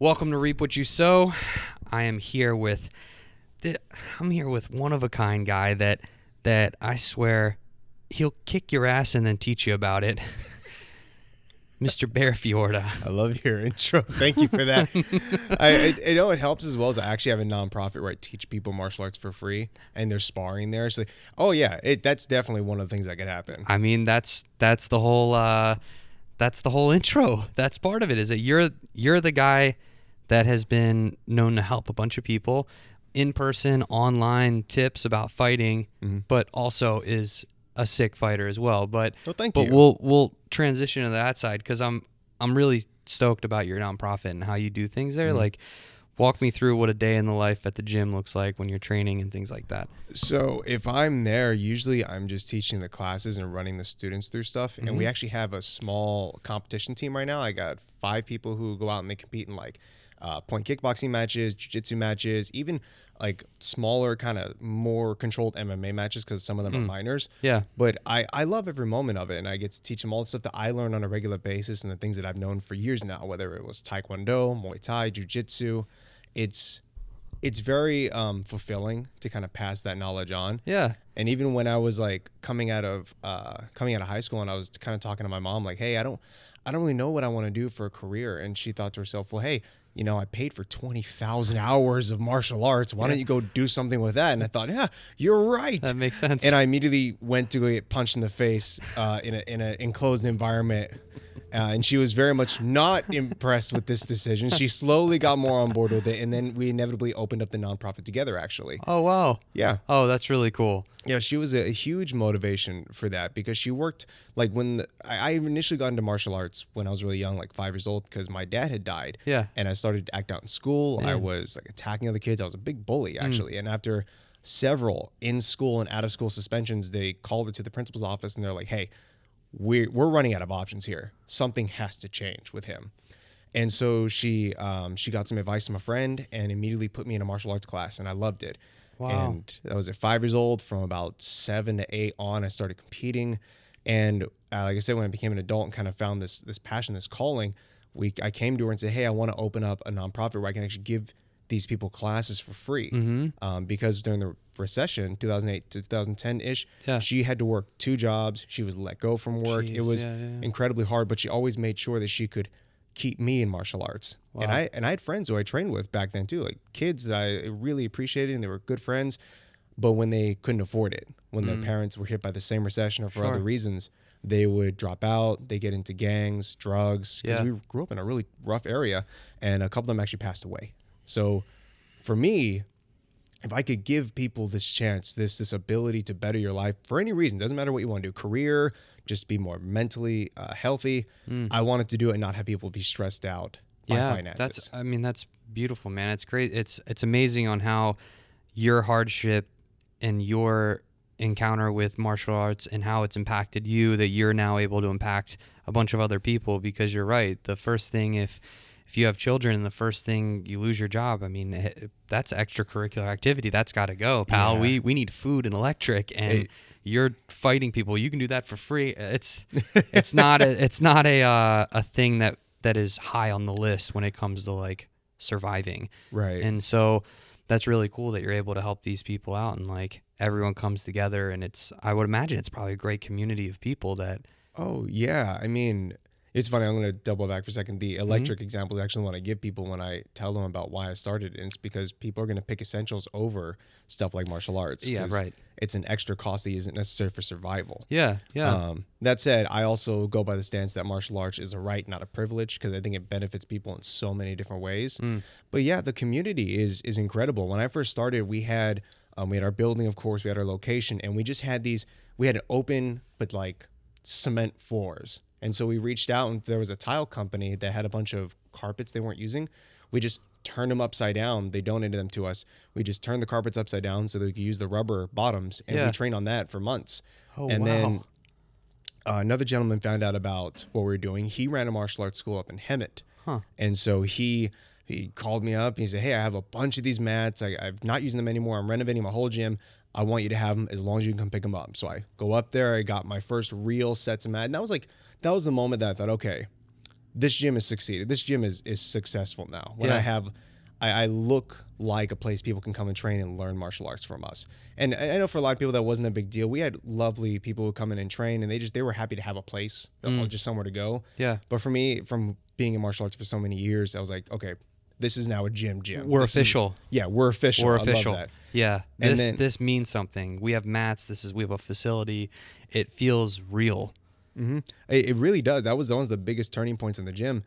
Welcome to Reap What You Sow. I am here with one of a kind guy that I swear he'll kick your ass and then teach you about it. Mr. Bear Fiorda. I love your intro. Thank you for that. I know it helps as well as I actually have a nonprofit where I teach people martial arts for free and they're sparring there. So, oh yeah, that's definitely one of the things that could happen. I mean, that's the whole intro. That's part of it, is that you're the guy that has been known to help a bunch of people in person, online, tips about fighting, but also is a sick fighter as well. But thank you. We'll transition to that side because I'm really stoked about your nonprofit and how you do things there. Like, walk me through what a day in the life at the gym looks like when you're training and things like that. So if I'm there, usually I'm just teaching the classes and running the students through stuff. And we actually have a small competition team right now. I got 5 people who go out and they compete in like point kickboxing matches, jiu-jitsu matches, even like smaller kind of more controlled MMA matches because some of them are minors. Yeah. But I love every moment of it, and I get to teach them all the stuff that I learn on a regular basis and the things that I've known for years now, whether it was Taekwondo, Muay Thai, jiu-jitsu. It's very fulfilling to kind of pass that knowledge on. Yeah. And even when I was like coming out of high school and I was kind of talking to my mom like, hey, I don't really know what I want to do for a career. And she thought to herself, well, hey, you know, I paid for 20,000 hours of martial arts. Why don't you go do something with that? And I thought, yeah, you're right. That makes sense. And I immediately went to go get punched in the face in an enclosed environment. And she was very much not impressed with this decision. She slowly got more on board with it. And then we inevitably opened up the nonprofit together, actually. Oh, wow. Yeah. Oh, that's really cool. Yeah, she was a huge motivation for that because she worked like when I initially got into martial arts when I was really young, like 5 years old, because my dad had died. Yeah. And I started to act out in school. Yeah. I was like attacking other kids. I was a big bully, actually. And after several in school and out of school suspensions, they called it to the principal's office and they're like, hey, we're running out of options here. Something has to change with him. And so she got some advice from a friend and immediately put me in a martial arts class, and I loved it. Wow. And I was at 5 years old. From about 7 to 8 on, I started competing. And like I said, when I became an adult and kind of found this passion, this calling, I came to her and said, hey, I want to open up a nonprofit where I can actually give these people classes for free. Because during the recession, 2008 to 2010-ish, she had to work 2 jobs. She was let go from work. It was incredibly hard, but she always made sure that she could keep me in martial arts. Wow. And I had friends who I trained with back then too, like kids that I really appreciated and they were good friends, but when they couldn't afford it, when their parents were hit by the same recession or for other reasons, they would drop out, they get into gangs, drugs, because we grew up in a really rough area, and a couple of them actually passed away. So for me, if I could give people this chance, this ability to better your life for any reason, doesn't matter what you want to do, career, just be more mentally healthy. I wanted to do it and not have people be stressed out by finances. That's beautiful, man. It's great. It's amazing on how your hardship and your encounter with martial arts and how it's impacted you, that you're now able to impact a bunch of other people, because you're right. The first thing, if you have children, the first thing you lose your job, I mean, that's extracurricular activity. That's got to go, pal. Yeah. We need food and electric, and you're fighting people. You can do that for free. It's not a thing that is high on the list when it comes to like surviving. Right. And so that's really cool that you're able to help these people out, and like everyone comes together, and I would imagine it's probably a great community of people that. Oh yeah. I mean, it's funny. I'm going to double back for a second. The electric example is actually one I give people when I tell them about why I started it. And it's because people are going to pick essentials over stuff like martial arts. Yeah, right. It's an extra cost that isn't necessary for survival. Yeah, yeah. That said, I also go by the stance that martial arts is a right, not a privilege, because I think it benefits people in so many different ways. But yeah, the community is incredible. When I first started, we had our building, of course, we had our location, and we just had we had an open but like cement floors. And so we reached out, and there was a tile company that had a bunch of carpets they weren't using. We just turned them upside down. They donated them to us. We just turned the carpets upside down so that we could use the rubber bottoms, and we trained on that for months. Oh, and wow. then another gentleman found out about what we were doing. He ran a martial arts school up in Hemet. And so he called me up and he said, hey, I have a bunch of these mats. I'm not using them anymore. I'm renovating my whole gym. I want you to have them as long as you can come pick them up. So I go up there. I got my first real sets of mat. And that was the moment that I thought, okay, this gym has succeeded. This gym is successful now. When Yeah. I look like a place people can come and train and learn martial arts from us. And I know for a lot of people that wasn't a big deal. We had lovely people who come in and train, and they were happy to have a place, just somewhere to go. Yeah. But for me, from being in martial arts for so many years, I was like, okay, this is now a gym. We're This is- official. we're official. We're I love official. that. Yeah. And This means something. We have mats. We have a facility. It feels real. Mm-hmm. It really does. That was one of the biggest turning points in the gym.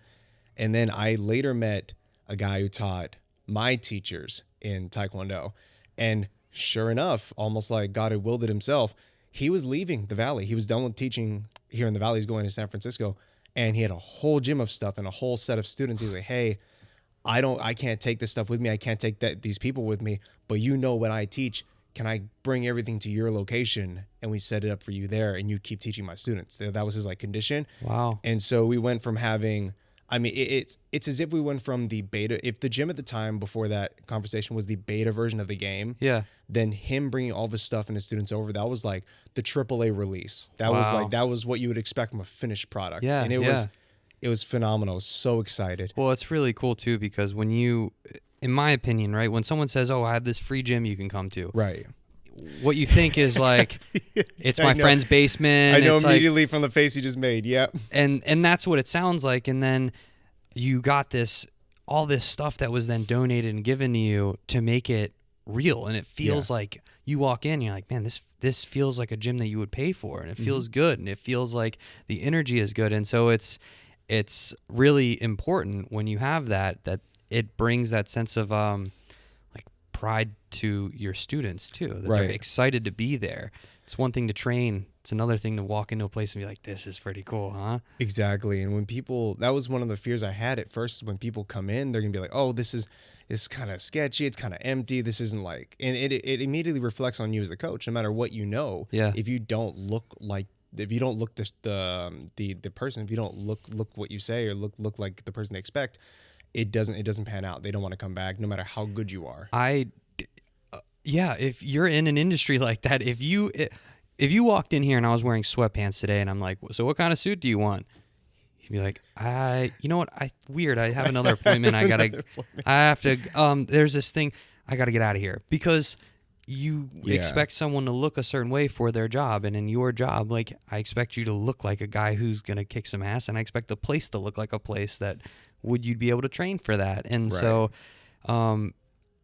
And then I later met a guy who taught my teachers in Taekwondo. And sure enough, almost like God had willed it himself, he was leaving the Valley. He was done with teaching here in the Valley. He's going to San Francisco. And he had a whole gym of stuff and a whole set of students. He's like, hey, I can't take this stuff with me. I can't take these people with me. But you know what I teach. Can I bring everything to your location and we set it up for you there and you keep teaching my students? That was his like condition. Wow. And so we went from having, I mean, it's as if we went from the beta. If the gym at the time before that conversation was the beta version of the game, Yeah. then him bringing all of his stuff and his students over, that was like the AAA release. That was Wow. like, that was what you would expect from a finished product. Yeah, And it yeah. was phenomenal. I was so excited. Well, it's really cool too because when you, in my opinion, right, when someone says, "Oh, I have this free gym you can come to," Right. what you think is like, it's I my know. friend's basement. I know it's like- immediately from the face you just made. Yep. and that's what it sounds like. And then you got all this stuff that was then donated and given to you to make it real, and it feels like you walk in, you're like, man, this feels like a gym that you would pay for, and it feels good, and it feels like the energy is good, and so it's really important when you have that it brings that sense of like pride to your students too, that they're Right. excited to be there. It's one thing to train. It's another thing to walk into a place and be like, this is pretty cool, huh? Exactly. And when people, that was one of the fears I had at first. When people come in, they're gonna be like, oh, this is kind of sketchy. It's kind of empty. This isn't like, and it immediately reflects on you as a coach, no matter what you know. Yeah. If you don't look like, if you don't look the person, if you don't look what you say or look like the person they expect, it doesn't pan out. They don't want to come back, no matter how good you are. Yeah, if you're in an industry like that, if you walked in here and I was wearing sweatpants today and I'm like, so what kind of suit do you want? You'd be like, you know what? Weird. I have another appointment. I have to, there's this thing. I got to get out of here because you expect someone to look a certain way for their job. And in your job, like I expect you to look like a guy who's going to kick some ass. And I expect the place to look like a place that you'd be able to train for that. And so,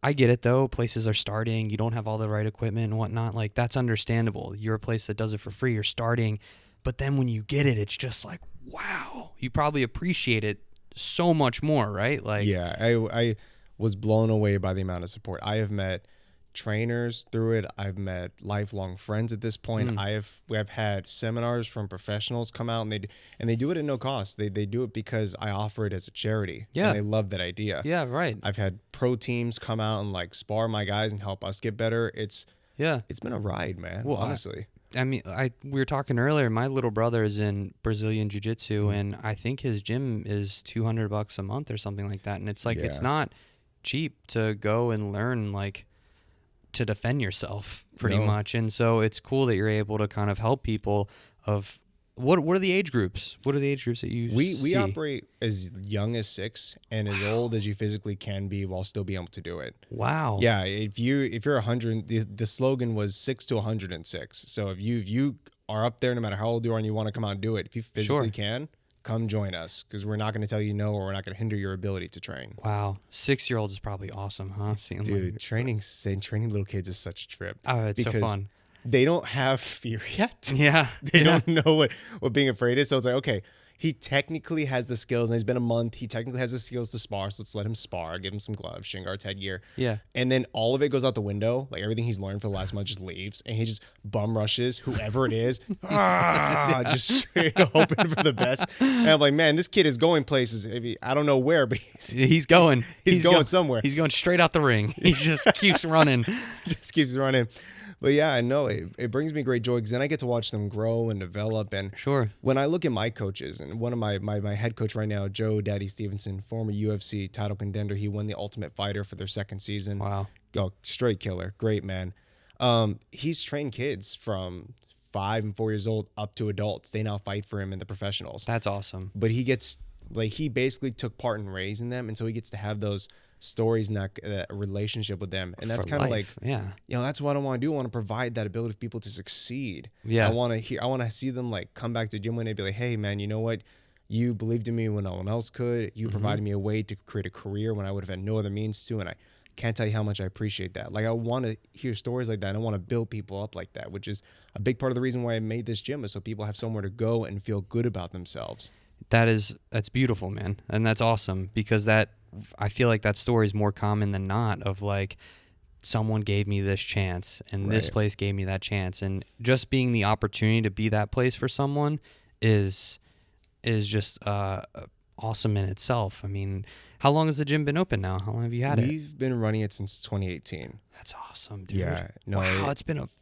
I get it though. Places are starting. You don't have all the right equipment and whatnot. Like that's understandable. You're a place that does it for free. You're starting. But then when you get it, it's just like, wow, you probably appreciate it so much more, right? Like, yeah, I was blown away by the amount of support. I have met trainers through it. I've met lifelong friends at this point. We have had seminars from professionals come out and they do it at no cost. They do it because I offer it as a charity. Yeah. And they love that idea. yeah, right. I've had pro teams come out and like spar my guys and help us get better. It's been a ride, man. Well, honestly. I mean, we were talking earlier. My little brother is in Brazilian jiu-jitsu, and I think his gym is $200 a month or something like that. And it's like it's not cheap to go and learn like to defend yourself pretty much. And so it's cool that you're able to kind of help people. Of what are the age groups? What are the age groups that you We see? operate as young as 6 and as old as you physically can be while still being able to do it. Wow. Yeah, if you're 100, the slogan was 6 to 106. So if you are up there, no matter how old you are, and you want to come out and do it, if you physically can, come join us because we're not going to tell you no, or we're not going to hinder your ability to train. Wow. 6-year-olds is probably awesome, huh? Seeing Dude, like, training little kids is such a trip. oh, it's so because fun. They don't have fear yet. Yeah. They don't know what being afraid is. So it's like, okay, he technically has the skills, and he's been a month. He technically has the skills to spar, so let's let him spar. Give him some gloves, shin guards, headgear. Yeah. And then all of it goes out the window. Like everything he's learned for the last month just leaves, and he just bum rushes whoever it is, just straight hoping for the best. And I'm like, man, this kid is going places. I don't know where, but He's going. He's going somewhere. He's going straight out the ring. He just keeps running. just keeps running. But yeah, I know it brings me great joy because then I get to watch them grow and develop. And Sure. when I look at my coaches, and one of my head coach right now, Joe Daddy Stevenson, former UFC title contender, he won the Ultimate Fighter for their second season. Wow. Oh, straight killer, great man. He's trained kids from 5 and 4 years old up to adults. They now fight for him in the professionals. That's awesome. But he gets like he basically took part in raising them, and so he gets to have those stories and that relationship with them. And that's For kind of like, life. Yeah. that's what I want to do. I want to provide that ability for people to succeed. Yeah. I want to see them like come back to the gym one day and be like, hey man, you know what? You believed in me when no one else could. You provided me a way to create a career when I would have had no other means to. And I can't tell you how much I appreciate that. Like I want to hear stories like that. And I want to build people up like that, which is a big part of the reason why I made this gym, is so people have somewhere to go and feel good about themselves. That's beautiful, man. And that's awesome, because I feel like that story is more common than not, of like, someone gave me this chance and this place gave me that chance. And just being the opportunity to be that place for someone is just awesome in itself. I mean, how long has the gym been open now? How long have you had it? We've been running it since 2018. That's awesome, dude. Yeah. No, wow,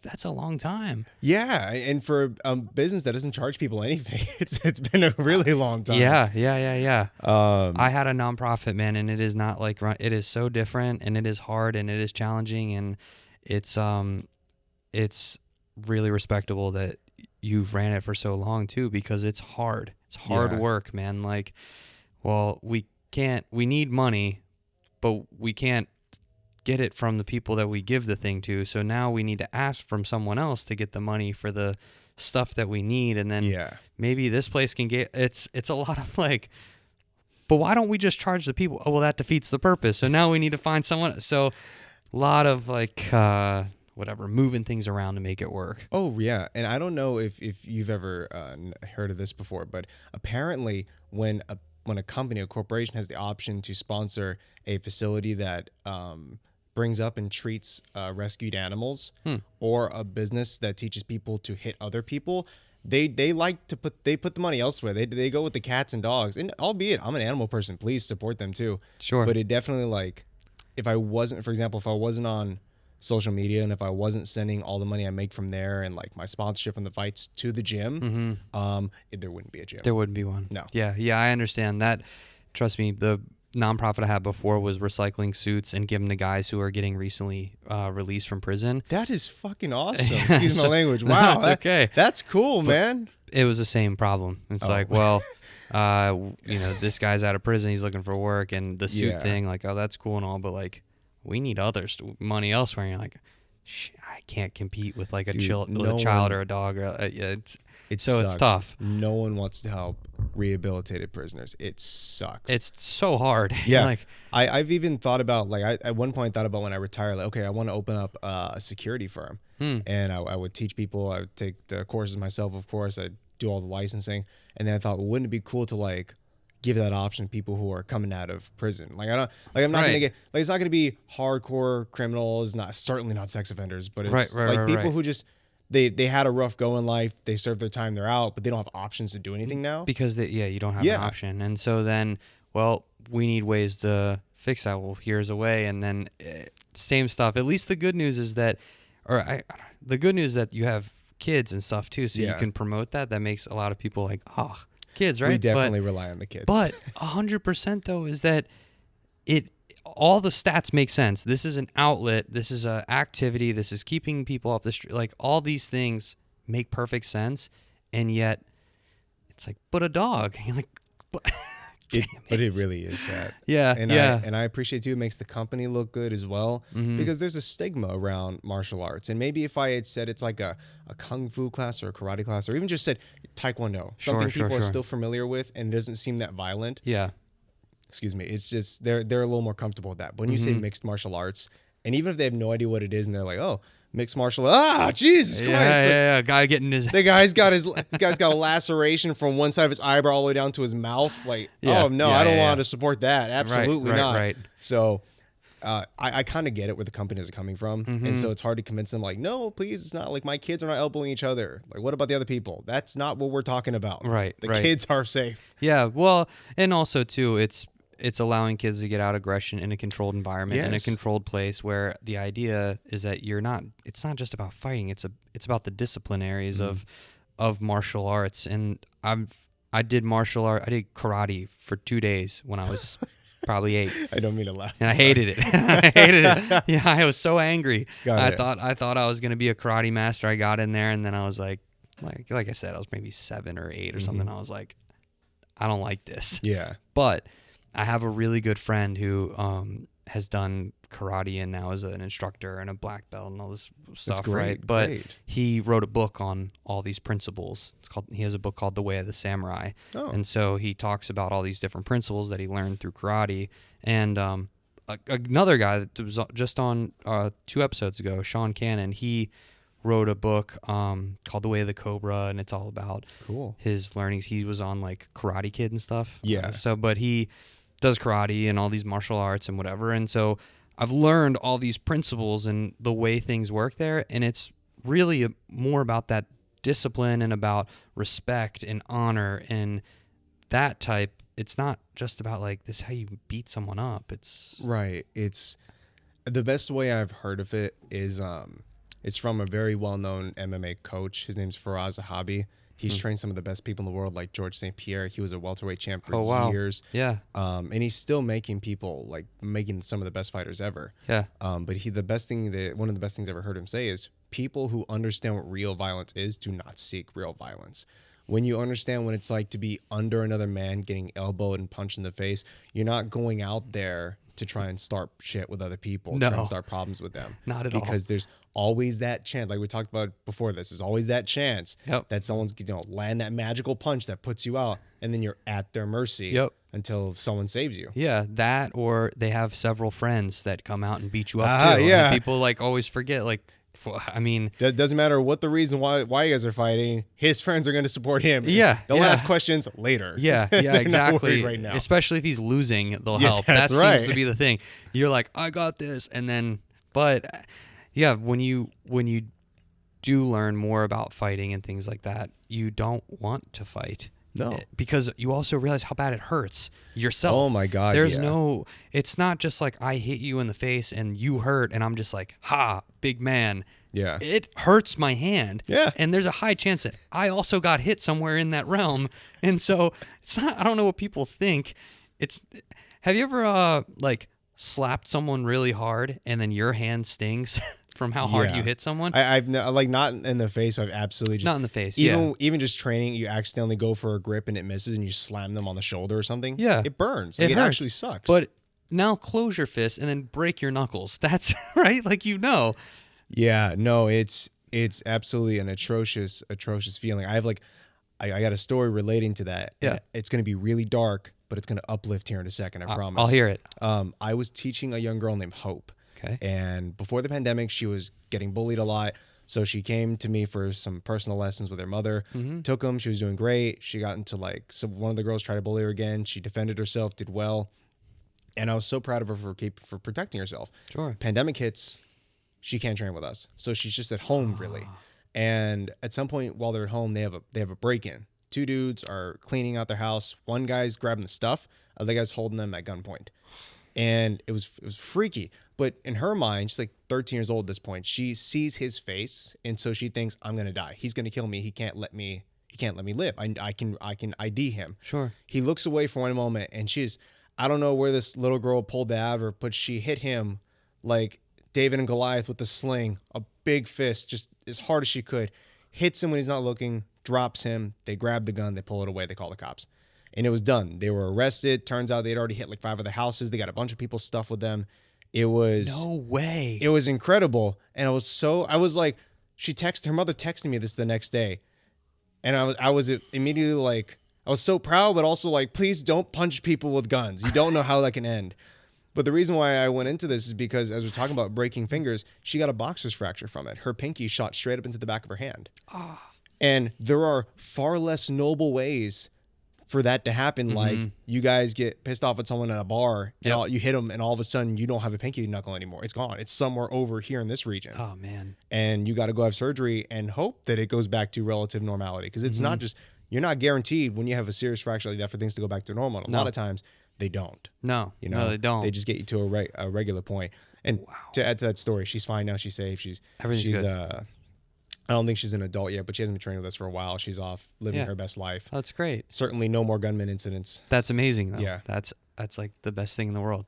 that's a long time. Yeah, and for a business that doesn't charge people anything, it's been a really long time. Yeah. I had a nonprofit, man, and it is not like it is so different, and it is hard, and it is challenging, and it's really respectable that you've ran it for so long too, because it's hard. It's hard work, man. Like, well, we need money, but we can't get it from the people that we give the thing to. So now we need to ask from someone else to get the money for the stuff that we need. And then maybe this place can get, it's a lot of like, but why don't we just charge the people? Oh, well, that defeats the purpose. So now we need to find someone. So a lot of like, moving things around to make it work. Oh yeah. And I don't know if you've ever heard of this before, but apparently when a company, a corporation has the option to sponsor a facility that brings up and treats rescued animals, or a business that teaches people to hit other people, they like to put the money elsewhere. They go with the cats and dogs. And albeit I'm an animal person, please support them too. Sure. But it definitely, like, if I wasn't on social media, and if I wasn't sending all the money I make from there and like my sponsorship and the fights to the gym, there wouldn't be a gym. There wouldn't be one. No. Yeah, I understand that. Trust me, the nonprofit I had before was recycling suits and giving to guys who are getting recently released from prison. That is fucking awesome. Excuse my language. Wow. That's okay. That's cool, man. It was the same problem. It's like, well, this guy's out of prison. He's looking for work, and the suit thing, like, oh, that's cool and all, but like, we need money elsewhere. And you're like, I can't compete with like a child or a dog. It's tough. No one wants to help rehabilitated prisoners. It sucks. It's so hard. Yeah. Like, I've even thought about, like, I at one point thought about when I retire, like, okay, I want to open up a security firm, and I would teach people. I would take the courses myself, of course. I'd do all the licensing, and then I thought, well, wouldn't it be cool to like give that option to people who are coming out of prison? Like, I'm not gonna get, like, it's not gonna be hardcore criminals, certainly not sex offenders, but it's people who just they had a rough go in life, they served their time, they're out, but they don't have options to do anything now because you don't have an option. And so then, well, we need ways to fix that. Well, here's a way. And then same stuff. At least the good news is that, the good news is that you have kids and stuff too, so you can promote that. That makes a lot of people like, oh, kids, right? We definitely rely on the kids. But 100% though is that all the stats make sense. This is an outlet. This is an activity. This is keeping people off the street. Like, all these things make perfect sense, and yet it's like, but a dog. You're like, but it really is that. Yeah, and I appreciate too. It makes the company look good as well, because there's a stigma around martial arts. And maybe if I had said it's like a kung fu class or a karate class, or even just said taekwondo, something people are still familiar with and doesn't seem that violent. Yeah. Excuse me. It's just they're a little more comfortable with that. But when you say mixed martial arts, and even if they have no idea what it is, and they're like, oh, mixed martial arts, Jesus Christ. Yeah. Guy getting his... The guy's got a laceration from one side of his eyebrow all the way down to his mouth. Like, I don't want to support that. Absolutely not. Right. So I kind of get it where the companies are coming from. And so it's hard to convince them, like, no, please, it's not like my kids are not elbowing each other. Like, what about the other people? That's not what we're talking about. Right. The kids are safe. Yeah. Well, and also too, it's allowing kids to get out aggression in a controlled environment, in a controlled place, where the idea is that it's not just about fighting. It's about the discipline areas of martial arts. And I did karate for 2 days when I was probably 8. I don't mean to laugh. And I hated it. Yeah, I was so angry. I thought I was going to be a karate master. I got in there, and then I was like I said, I was maybe 7 or 8 or something. I was like, I don't like this. Yeah. But I have a really good friend who has done karate and now is an instructor and a black belt and all this stuff, That's great. right? But Great. he wrote a book on all these principles. He has a book called The Way of the Samurai. Oh. And so he talks about all these different principles that he learned through karate. And another guy that was just on 2 episodes ago, Sean Cannon, he wrote a book called The Way of the Cobra, and it's all about Cool. his learnings. He was on like Karate Kid and stuff. Yeah. But he does karate and all these martial arts and whatever. And so I've learned all these principles and the way things work there. And it's really more about that discipline and about respect and honor and that type. It's not just about like this, how you beat someone up. It's right. It's the best way I've heard of it is, it's from a very well-known MMA coach. His name's Fiorda Zahabi. He's trained some of the best people in the world, like George St. Pierre. He was a welterweight champ for years. Yeah. And he's still making some of the best fighters ever. Yeah. But one of the best things I ever heard him say is people who understand what real violence is do not seek real violence. When you understand what it's like to be under another man, getting elbowed and punched in the face, you're not going out there to try and start shit with other people, try and start problems with them. Not at all. Because there's always that chance, like we talked about before this, there's always that chance that someone's land that magical punch that puts you out, and then you're at their mercy until someone saves you. Yeah, that, or they have several friends that come out and beat you up too. Yeah. And people like always forget, like, I mean, that doesn't matter what the reason why you guys are fighting. His friends are going to support him. Yeah, they'll ask questions later. Yeah, exactly. Not worried right now. Especially if he's losing, they'll help. That seems to be the thing. You're like, I got this, and then, but yeah, when you do learn more about fighting and things like that, you don't want to fight. No. Because you also realize how bad it hurts yourself. Oh my God. There's it's not just like I hit you in the face and you hurt and I'm just like, ha, big man. Yeah. It hurts my hand. Yeah. And there's a high chance that I also got hit somewhere in that realm. And so it's not, I don't know what people think. Have you ever like slapped someone really hard and then your hand stings? From how hard you hit someone? I've like not in the face, but I've absolutely just not in the face. Even just training, you accidentally go for a grip and it misses, and you slam them on the shoulder or something. Yeah, it burns. Like, it actually sucks. But now close your fist and then break your knuckles. That's right, like Yeah, no, it's absolutely an atrocious feeling. I got a story relating to that. Yeah, it's gonna be really dark, but it's gonna uplift here in a second. I promise. I'll hear it. I was teaching a young girl named Hope. Okay. And before the pandemic, she was getting bullied a lot. So she came to me for some personal lessons with her mother. Took them. She was doing great. She got into one of the girls tried to bully her again. She defended herself, did well. And I was so proud of her for protecting herself. Sure. Pandemic hits, she can't train with us. So she's just at home really. And at some point while they're at home, they have a break-in. 2 dudes are cleaning out their house. One guy's grabbing the stuff. Other guy's holding them at gunpoint. And it was freaky. But in her mind, she's like 13 years old at this point. She sees his face, and so she thinks, I'm gonna die. He's gonna kill me. He can't let me live. I can ID him. Sure. He looks away for one moment, and I don't know where this little girl pulled the aver, but she hit him like David and Goliath with a sling, a big fist, just as hard as she could. Hits him when he's not looking, drops him. They grab the gun, they pull it away, they call the cops. And it was done. They were arrested. Turns out they'd already hit like 5 other houses. They got a bunch of people stuff with them. It was no way. It was incredible. And I was like, her mother texted me this the next day. And I was immediately like, I was so proud, but also like, please don't punch people with guns. You don't know how that can end. But the reason why I went into this is because as we're talking about breaking fingers, she got a boxer's fracture from it. Her pinky shot straight up into the back of her hand. And there are far less noble ways for that to happen. Like you guys get pissed off at someone at a bar and you hit them and all of a sudden you don't have a pinky knuckle anymore. It's gone. It's somewhere over here in this region. Oh man. And you got to go have surgery and hope that it goes back to relative normality. Because it's not just, you're not guaranteed when you have a serious fracture like that for things to go back to normal. A lot of times they don't. No, they don't. They just get you to a regular point. And to add to that story, she's fine now. She's safe. Everything's good. I don't think she's an adult yet, but she hasn't been training with us for a while. She's off living her best life. That's great. Certainly no more gunman incidents. That's amazing, though. Yeah. That's like the best thing in the world.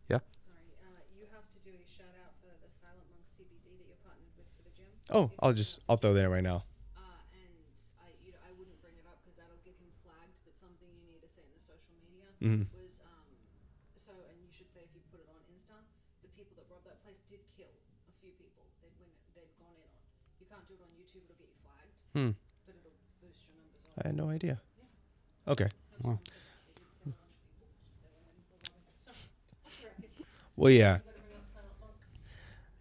Yeah. Sorry, you have to do a shout out for the Silent Monk CBD that you're partnered with for the gym. Oh, I'll throw that in right now. And I wouldn't bring it up because that'll get him flagged, but something you need to Mhm. was so, and you should say if you put it on Insta, the people that robbed that place did kill a few people. They'd gone in on. You can't do it on YouTube; it'll get you flagged, Hmm. but it'll boost your numbers I on. had no idea. Yeah. Okay. Wow. They did kill a bunch of people. They went in for robbing. So, off the record. Well, yeah. You got to bring up Silent Monk and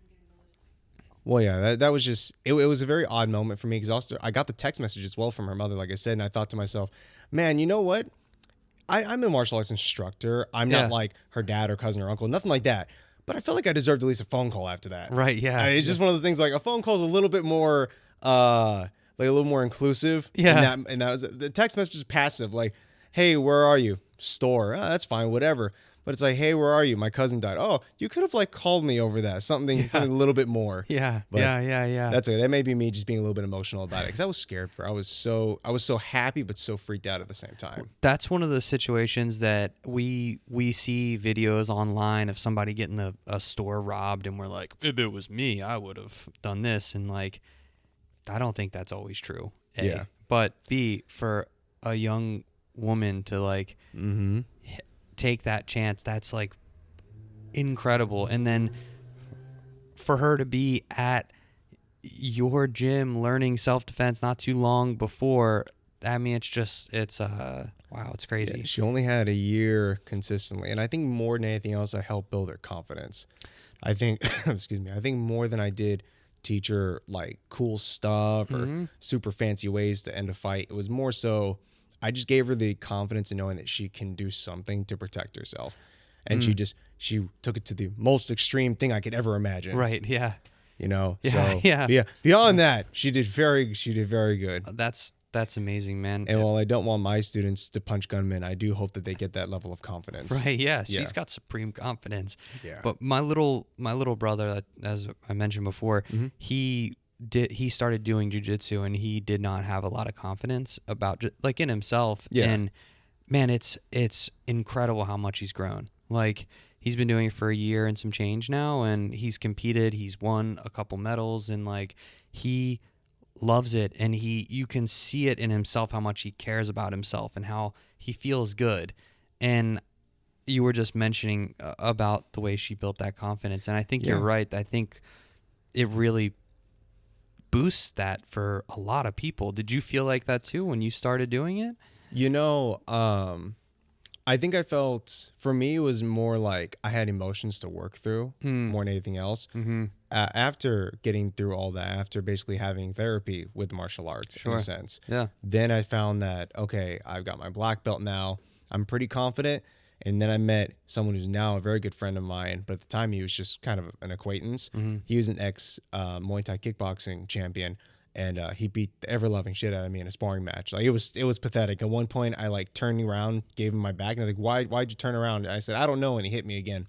getting the list. Well, yeah, that was just it was a very odd moment for me because I got the text message as well from her mother, like I said, and I thought to myself, man, you know what? I'm a martial arts instructor. I'm Yeah. not like her dad or cousin or uncle, nothing like that. But I felt like I deserved at least a phone call after that. Right. Yeah. It's just one of the things like a phone call is a little bit more like a little more inclusive. Yeah. And that was the text message is passive, like, hey, where are you? Store. Oh, that's fine, whatever. But it's like, hey, where are you? My cousin died. Oh, you could have like called me over that. Something a little bit more. Yeah. But Yeah. That's okay. That may be me just being a little bit emotional about it because I was scared for. I was so happy but so freaked out at the same time. That's one of those situations that we see videos online of somebody getting a store robbed, and we're like, if it was me, I would have done this. And like, I don't think that's always true. A. Yeah. But B, for a young woman to like Mm-hmm. take that chance, that's like incredible. And then for her to be at your gym learning self-defense not too long before, I mean, it's wow, it's crazy. Yeah, she only had a year consistently, and I think more than anything else, I helped build her confidence. I think, excuse me, I think more than I did teach her like cool stuff or super fancy ways to end a fight. It was more so I just gave her the confidence in knowing that she can do something to protect herself, and she took it to the most extreme thing I could ever imagine. Right. Yeah. You know. Yeah, So yeah. Beyond that, she did very good. That's amazing, man. And while I don't want my students to punch gunmen, I do hope that they get that level of confidence. Right, yeah, Yeah. she's got supreme confidence. Yeah. But my little brother, as I mentioned before, he started doing jiu-jitsu, and he did not have a lot of confidence about like in himself. Yeah. And man, it's incredible how much he's grown. Like, he's been doing it for a year and some change now, and he's competed, he's won a couple medals, and like, he loves it, and you can see it in himself how much he cares about himself and how he feels good. And you were just mentioning about the way she built that confidence, and I think you're right. I think it really boosts that for a lot of people. Did you feel like that too when you started doing it? You know, I think I felt, for me, it was more like I had emotions to work through more than anything else. After getting through all that, after basically having therapy with martial arts, in a sense, then I found that, okay, I've got my black belt now. I'm pretty confident. And then I met someone who's now a very good friend of mine, but at the time he was just kind of an acquaintance. He was an ex Muay Thai kickboxing champion. And he beat the ever-loving shit out of me in a sparring match. Like, it was pathetic. At one point, I like turned around, gave him my back, and I was like, "Why'd you turn around?" And I said, "I don't know." And he hit me again.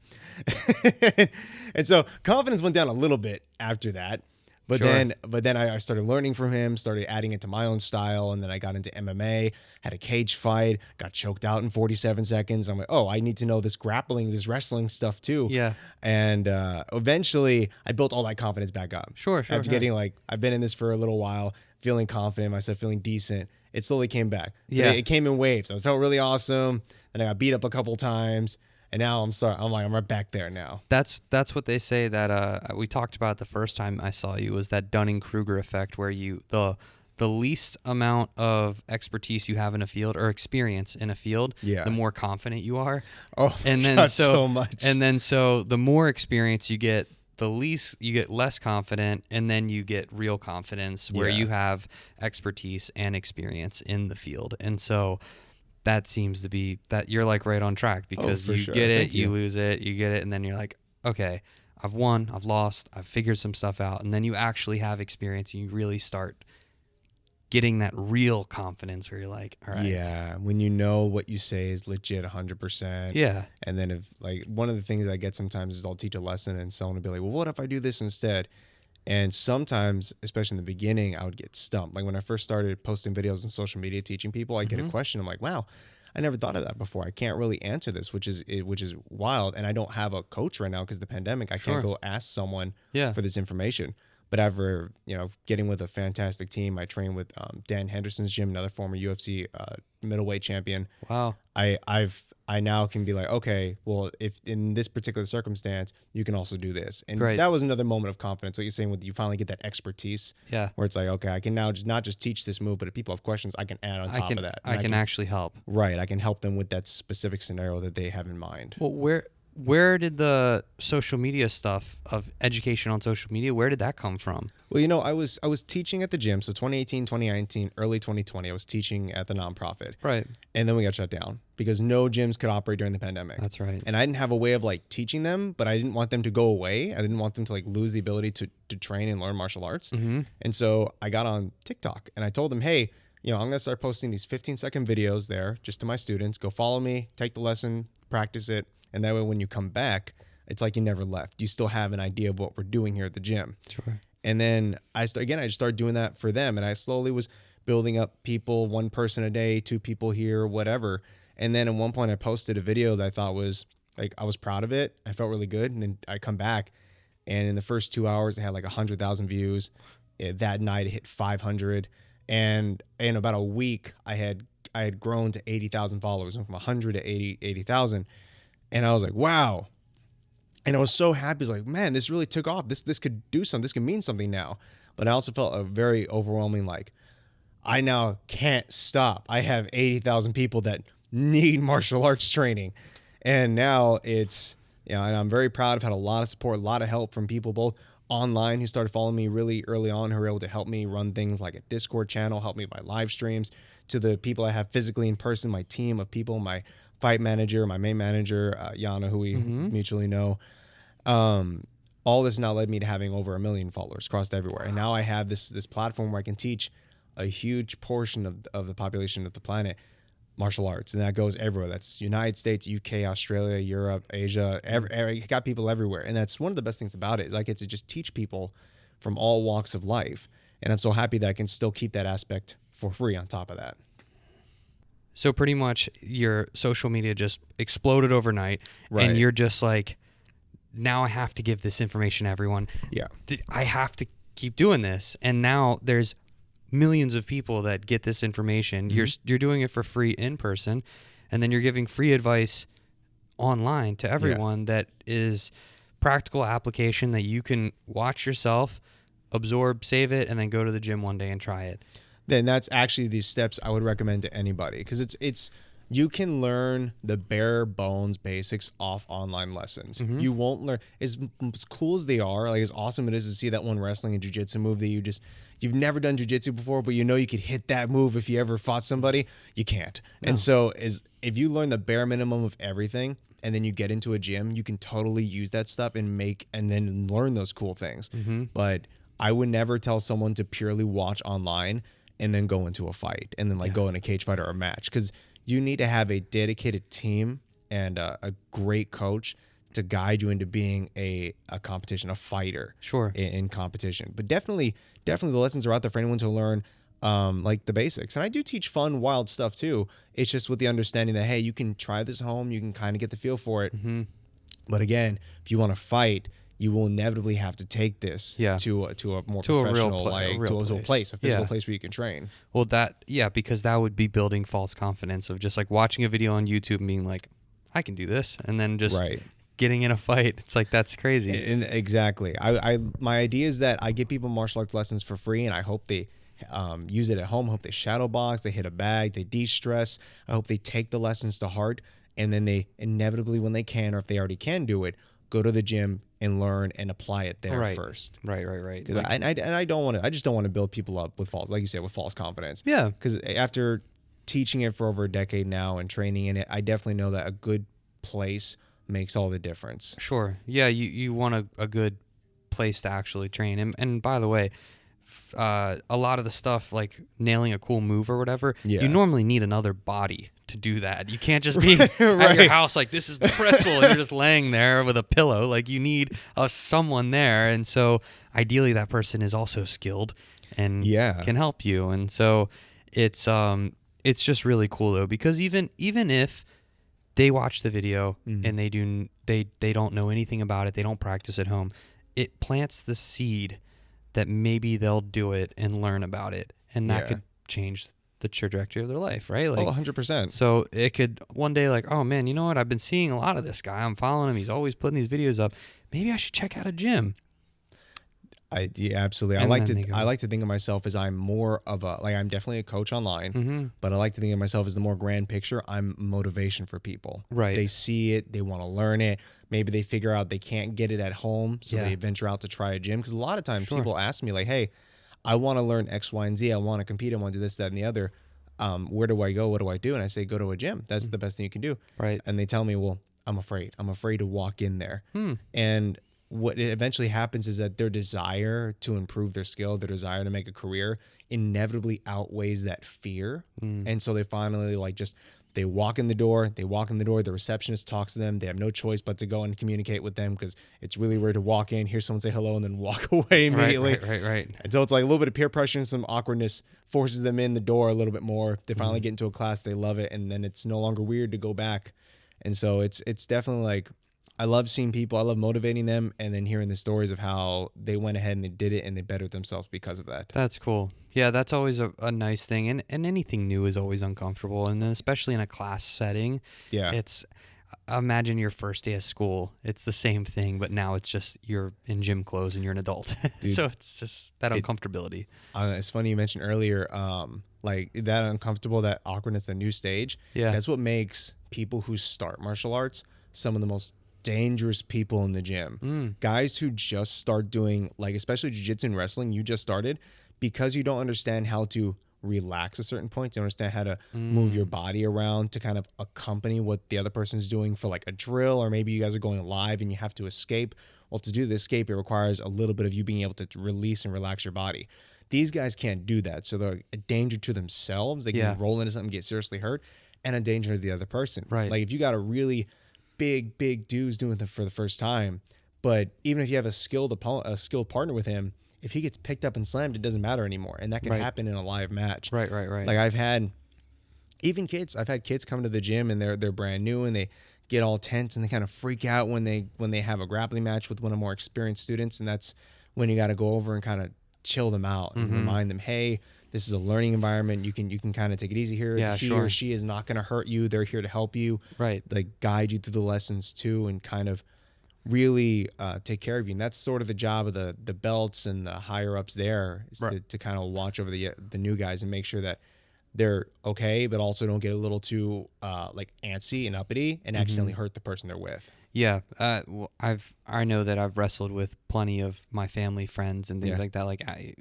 And so confidence went down a little bit after that. But then I started learning from him, started adding it to my own style, and then I got into MMA, had a cage fight, got choked out in 47 seconds. I'm like, oh, I need to know this grappling, this wrestling stuff too. Yeah. And eventually, I built all that confidence back up. Sure. After getting I've been in this for a little while, feeling confident, myself feeling decent, it slowly came back. Yeah. It came in waves. I felt really awesome. Then I got beat up a couple times. And now I'm right back there now. That's what they say that we talked about the first time I saw you, was that Dunning-Kruger effect, where the least amount of expertise you have in a field or experience in a field, the more confident you are. Oh, and then so much. And then so the more experience you get, you get less confident, and then you get real confidence where you have expertise and experience in the field. And so that seems to be that you're like right on track, because you get it, you lose it, you get it, and then you're like, okay, I've won, I've lost, I've figured some stuff out, and then you actually have experience, and you really start getting that real confidence where you're like, all right. Yeah, when you know what you say is legit 100%. Yeah. And then if like one of the things I get sometimes is I'll teach a lesson and someone will be like, well, what if I do this instead? And sometimes, especially in the beginning, I would get stumped. Like when I first started posting videos on social media teaching people, I get a question. I'm like, wow, I never thought of that before. I can't really answer this, which is wild. And I don't have a coach right now because of the pandemic. I can't go ask someone for this information. But after, getting with a fantastic team, I train with Dan Henderson's gym, another former UFC middleweight champion. Wow. I now can be like, okay, well, if in this particular circumstance, you can also do this. And Right. that was another moment of confidence. What you're saying, with you finally get that expertise, Yeah. where it's like, okay, I can now not just teach this move, but if people have questions, I can add on top of that. And I can actually help. right. I can help them with that specific scenario that they have in mind. Well, where did the social media stuff of education on social media, where did that come from? Well, I was teaching at the gym. So 2018, 2019, early 2020, I was teaching at the nonprofit. Right. And then we got shut down because no gyms could operate during the pandemic. That's right. And I didn't have a way of like teaching them, but I didn't want them to go away. I didn't want them to like lose the ability to train and learn martial arts. Mm-hmm. And so I got on TikTok and I told them, hey, I'm going to start posting these 15-second videos there just to my students. Go follow me, take the lesson, practice it. And that way, when you come back, it's like you never left. You still have an idea of what we're doing here at the gym. Sure. And then I just started doing that for them. And I slowly was building up people, one person a day, two people here, whatever. And then at one point I posted a video that I thought was like, I was proud of it. I felt really good. And then I come back and in the first 2 hours, I had like 100,000 views. That night it hit 500. And in about a week, I had grown to 80,000 followers, went from 100 to 80,000. And I was like, wow. And I was so happy. I was like, man, this really took off. This could do something. This could mean something now. But I also felt a very overwhelming, like, I now can't stop. I have 80,000 people that need martial arts training. And now it's, and I'm very proud. I've had a lot of support, a lot of help from people, both online who started following me really early on, who were able to help me run things like a Discord channel, help me with my live streams, to the people I have physically in person, my team of people, my fight manager, my main manager, Yana, who we mutually know. All this now led me to having over 1 million followers across everywhere. And now I have this platform where I can teach a huge portion of the population of the planet martial arts. And that goes everywhere. That's United States, UK, Australia, Europe, Asia, got people everywhere. And that's one of the best things about it, is I get to just teach people from all walks of life. And I'm so happy that I can still keep that aspect for free on top of that. So pretty much your social media just exploded overnight, Right. and you're just like, now I have to give this information to everyone. Yeah. I have to keep doing this. And now there's millions of people that get this information. You're doing it for free in person, and then you're giving free advice online to everyone that is practical application that you can watch yourself, absorb, save it, and then go to the gym one day and try it. Then that's actually the steps I would recommend to anybody, because it's you can learn the bare bones basics off online lessons. You won't learn as cool as they are, like as awesome it is to see that one wrestling and jiu-jitsu move that you've never done jiu-jitsu before, but you could hit that move if you ever fought somebody. You can't. No. And so if you learn the bare minimum of everything and then you get into a gym, you can totally use that stuff and then learn those cool things. But I would never tell someone to purely watch online and then go into a fight and then go in a cage fight or a match, because you need to have a dedicated team and a great coach to guide you into being a competition, a fighter. Sure. In competition. But definitely the lessons are out there for anyone to learn, like the basics. And I do teach fun, wild stuff too. It's just with the understanding that, hey, you can try this at home. You can kind of get the feel for it. But again, if you want to fight, you will inevitably have to take this to a more professional, to a place, a physical place where you can train. Well, because that would be building false confidence of just like watching a video on YouTube and being like, I can do this, and then just getting in a fight. It's like, that's crazy. And exactly. My idea is that I give people martial arts lessons for free, and I hope they use it at home. I hope they shadow box, they hit a bag, they de-stress. I hope they take the lessons to heart, and then they inevitably, when they can, or if they already can do it, go to the gym and learn and apply it there first. Right. Because I don't want to. I just don't want to build people up with false, like you said, with false confidence. Yeah. Because after teaching it for over a decade now and training in it, I definitely know that a good place makes all the difference. Sure. Yeah. You want a good place to actually train. And by the way, a lot of the stuff like nailing a cool move or whatever, you normally need another body to do that. You can't just be at your house like, this is the pretzel, and you're just laying there with a pillow. Like, you need someone there, and so ideally that person is also skilled and can help you. And so it's just really cool though, because even if they watch the video and they don't know anything about it, they don't practice at home, it plants the seed that maybe they'll do it and learn about it, and that Yeah. could change the trajectory of their life, right? Oh, Like, 100%. so it could one day like, oh man, you know what? I've been seeing a lot of this guy. I'm following him. He's always putting these videos up. Maybe I should check out a gym. Yeah, absolutely. And then they go- I like to think of myself as I'm more of a, like, I'm definitely a coach online, Mm-hmm. but I like to think of myself as the more grand picture. I'm motivation for people. Right. They see it, they want to learn it. Maybe they figure out they can't get it at home, so Yeah. they venture out to try a gym. Because a lot of times Sure. people ask me like, "Hey, I want to learn X, Y, and Z. I want to compete. I want to do this, that, and the other. Where do I go? What do I do?" And I say, "Go to a gym. That's the best thing you can do." Right. And they tell me, "Well, I'm afraid. I'm afraid to walk in there." And what it eventually happens is that their desire to improve their skill, their desire to make a career, inevitably outweighs that fear. And so they finally they walk in the door, the receptionist talks to them. They have no choice but to go and communicate with them, because it's really weird to walk in, hear someone say hello, and then walk away immediately. Right. And so it's like a little bit of peer pressure and some awkwardness forces them in the door a little bit more. They finally get into a class, they love it, and then it's no longer weird to go back. And so it's definitely like, I love seeing people, I love motivating them, and then hearing the stories of how they went ahead and they did it and they bettered themselves because of that. That's cool. Yeah, that's always a nice thing. And anything new is always uncomfortable. And then especially in a class setting, Yeah. it's, imagine your first day of school. It's the same thing, but now it's just you're in gym clothes and you're an adult. So it's just that uncomfortability. It's funny you mentioned earlier, like that uncomfortable, that awkwardness, that new stage. Yeah. That's what makes people who start martial arts some of the most dangerous people in the gym. Guys who just start doing, like, especially jiu-jitsu and wrestling, you just started, because you don't understand how to relax at certain points. You don't understand how to move your body around to kind of accompany what the other person's doing for like a drill, or maybe you guys are going live and you have to escape. Well, to do the escape, it requires a little bit of you being able to release and relax your body. These guys can't do that. So they're a danger to themselves. They can roll into something, get seriously hurt, and a danger to the other person. Right. Like if you got a really big dudes doing it for the first time, but even if you have a skilled partner with him, if he gets picked up and slammed, it doesn't matter anymore. And that can happen in a live match. Right. Like I've had kids come to the gym and they're brand new and they get all tense and they kind of freak out when they have a grappling match with one of the more experienced students. And that's when you got to go over and kind of chill them out and remind them, hey, this is a learning environment. You can kind of take it easy here. Yeah, he sure. or she is not going to hurt you. They're here to help you. Right. Like guide you through the lessons too, and kind of really take care of you. And that's sort of the job of the belts and the higher ups there, is to kind of watch over the new guys and make sure that they're okay, but also don't get a little too like antsy and uppity and accidentally hurt the person they're with. Yeah, well, I know that I've wrestled with plenty of my family friends and things like that. Like I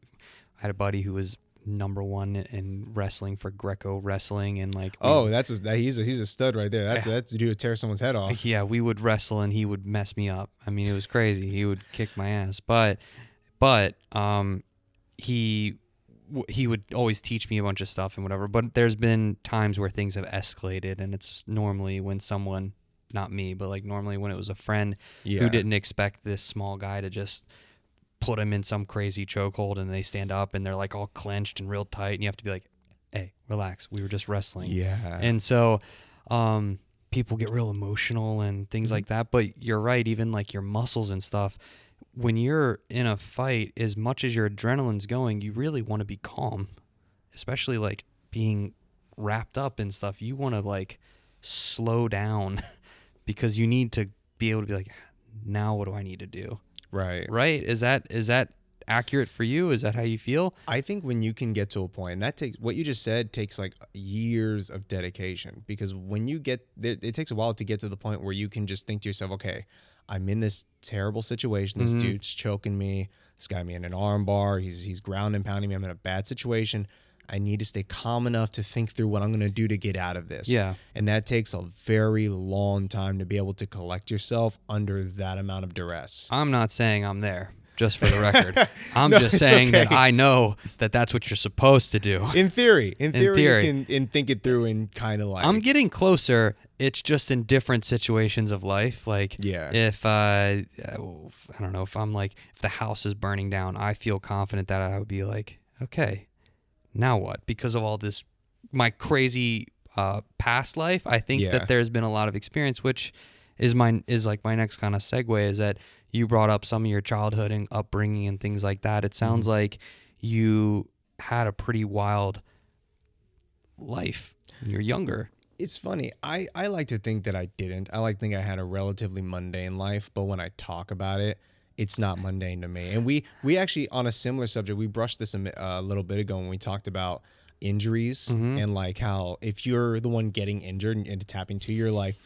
had a buddy who was #1 in wrestling for Greco wrestling, and like he's a stud right there. That's the dude who tear someone's head off. Yeah, we would wrestle and he would mess me up. I mean, it was crazy. He would kick my ass, but he would always teach me a bunch of stuff and whatever. But there's been times where things have escalated, and it's normally when someone, not me, but like normally when it was a friend who didn't expect this small guy to just put him in some crazy chokehold, and they stand up and they're like all clenched and real tight, and you have to be like, hey, relax, we were just wrestling. Yeah. And so people get real emotional and things like that. But you're right, even like your muscles and stuff, when you're in a fight, as much as your adrenaline's going, you really want to be calm, especially like being wrapped up and stuff. You want to like slow down because you need to be able to be like, now what do I need to do? Right. Is that accurate for you? Is that how you feel? I think when you can get to a point, and that takes, what you just said takes like years of dedication, because when you get there, it takes a while to get to the point where you can just think to yourself, okay, I'm in this terrible situation. This dude's choking me. This guy me in an arm bar. He's ground and pounding me. I'm in a bad situation. I need to stay calm enough to think through what I'm going to do to get out of this. Yeah. And that takes a very long time to be able to collect yourself under that amount of duress. I'm not saying I'm there, just for the record. I'm just saying that I know that that's what you're supposed to do. In theory, you theory. can think it through and kind of like. I'm getting closer. It's just in different situations of life. Like, if I don't know, if I'm like, if the house is burning down, I feel confident that I would be like, okay, now what? Because of all this, my crazy past life, I think that there's been a lot of experience, which is like my next kind of segue, is that you brought up some of your childhood and upbringing and things like that. It sounds like you had a pretty wild life when you're younger. It's funny. I like to think that I didn't. I like to think I had a relatively mundane life, but when I talk about it, it's not mundane to me. And we actually, on a similar subject, we brushed this a little bit ago when we talked about injuries and like how if you're the one getting injured and it's happening to you, you're like,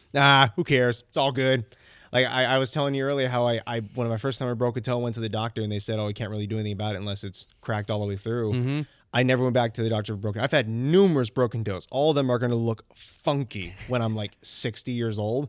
who cares? It's all good. Like I was telling you earlier how I one of my first time I broke a toe, went to the doctor and they said, oh, we can't really do anything about it unless it's cracked all the way through. I never went back to the doctor for broken. I've had numerous broken toes. All of them are going to look funky when I'm like 60 years old,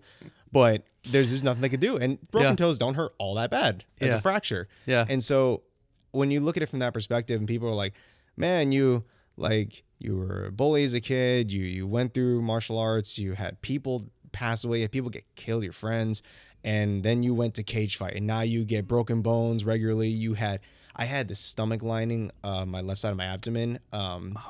but there's just nothing they can do. And broken toes don't hurt all that bad as a fracture. Yeah. And so when you look at it from that perspective and people are like, man, you were a bully as a kid. You went through martial arts. You had people pass away. You had people get killed, your friends. And then you went to cage fight and now you get broken bones regularly. I had the stomach lining, my left side of my abdomen,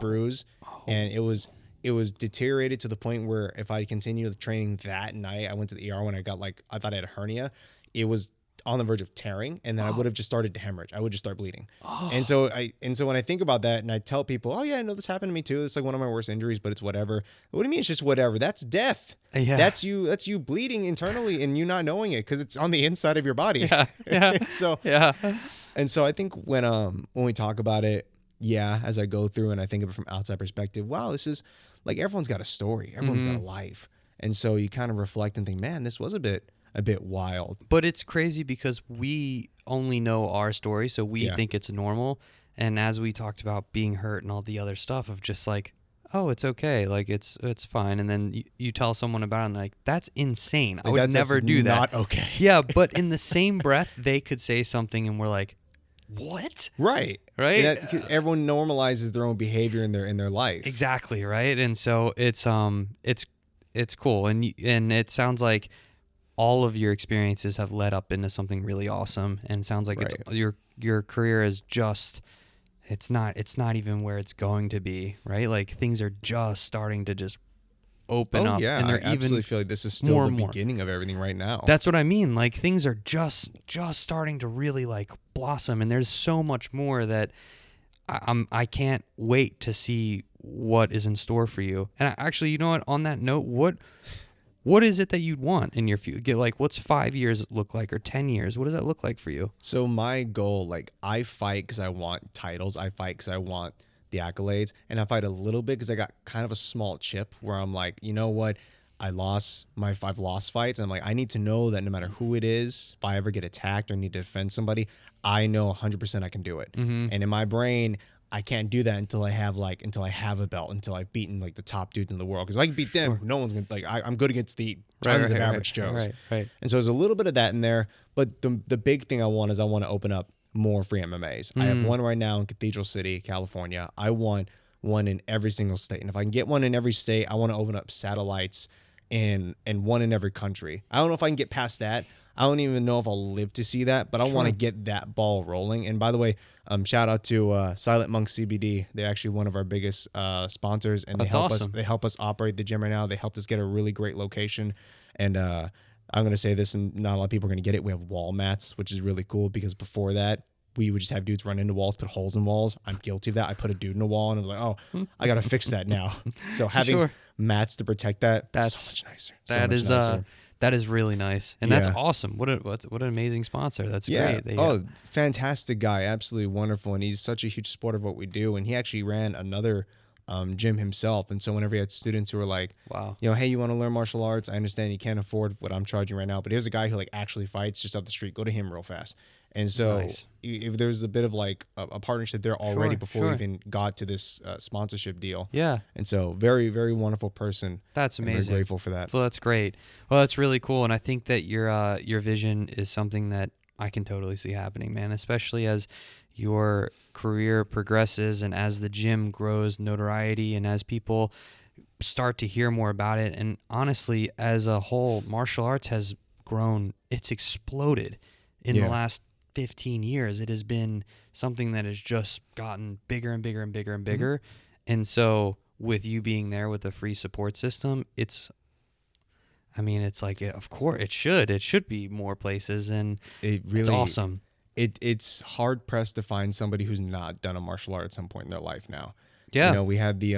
bruise, and it was deteriorated to the point where if I continued the training that night, I went to the ER when I thought I had a hernia. It was on the verge of tearing, and then I would have just started to hemorrhage. I would just start bleeding. And so when I think about that and I tell people, oh yeah, I know this happened to me too. It's like one of my worst injuries, but it's whatever. What do you mean it's just whatever? That's death. Yeah. That's you bleeding internally and you not knowing it because it's on the inside of your body. Yeah. And so I think when we talk about it, as I go through and I think of it from outside perspective, wow, this is like everyone's got a story, everyone's got a life, and so you kind of reflect and think, man, this was a bit wild. But it's crazy because we only know our story, so we think it's normal. And as we talked about being hurt and all the other stuff of just like, oh, it's okay, like it's fine, and then you tell someone about it and like, that's insane. I would never do that. Not okay. Yeah, but in the same breath, they could say something and we're like, what? Right. Everyone normalizes their own behavior in their life. Exactly, right? And so it's cool, and it sounds like all of your experiences have led up into something really awesome, and sounds like it's your career is just it's not even where it's going to be, right? Like things are just starting to just open up. Yeah, and I absolutely feel like this is still the beginning of everything right now. That's what I mean. Like things are just starting to really like blossom, and there's so much more that I can't wait to see what is in store for you. And actually, you know what? On that note, what is it that you'd want in your future? Like, what's 5 years look like, or 10 years? What does that look like for you? So my goal, like, I fight because I want titles. I fight because I want the accolades, and I fight a little bit because I got kind of a small chip where I'm like, you know what? I've lost fights. And I'm like, I need to know that no matter who it is, if I ever get attacked or need to defend somebody, I know 100% I can do it. And in my brain, I can't do that until I have a belt, until I've beaten like the top dudes in the world. Because if I can beat them, no one's gonna like. I'm good against the tons of average Joes. Right. And so there's a little bit of that in there. But the big thing I want to open up more free MMAs. I have one right now in Cathedral City, California. I want one in every single state, and if I can get one in every state, I want to open up satellites in one in every country. I don't know if I can get past that. I don't even know if I'll live to see that, but I want to get that ball rolling. And by the way, shout out to Silent Monk CBD. They're actually one of our biggest sponsors, and they help us. They help us operate the gym right now. They helped us get a really great location. And I'm going to say this, and not a lot of people are going to get it. We have wall mats, which is really cool because before that, we would just have dudes run into walls, put holes in walls. I'm guilty of that. I put a dude in a wall, and I was like, oh, I got to fix that now. So having mats to protect that's so much nicer. That is really nice, and that's awesome. What an amazing sponsor. That's great. Fantastic guy, absolutely wonderful, and he's such a huge supporter of what we do. And he actually ran another gym himself, and so whenever he had students who were like, wow, hey, you want to learn martial arts? I understand you can't afford what I'm charging right now, but here's a guy who like actually fights just up the street. Go to him real fast. And so if there's a bit of like a partnership there already before we even got to this sponsorship deal. Yeah. And so very, very wonderful person. That's amazing. Very grateful for that. Well, that's great. Well, that's really cool. And I think that your vision is something that I can totally see happening, man, especially as your career progresses and as the gym grows notoriety and as people start to hear more about it. And honestly, as a whole, martial arts has grown. It's exploded in the last 15 years. It has been something that has just gotten bigger and bigger and bigger and bigger. And so with you being there with a free support system, I mean, it's like, of course it should be more places, and It really it's awesome. It's hard pressed to find somebody who's not done a martial art at some point in their life now. You Yeah. know, we had the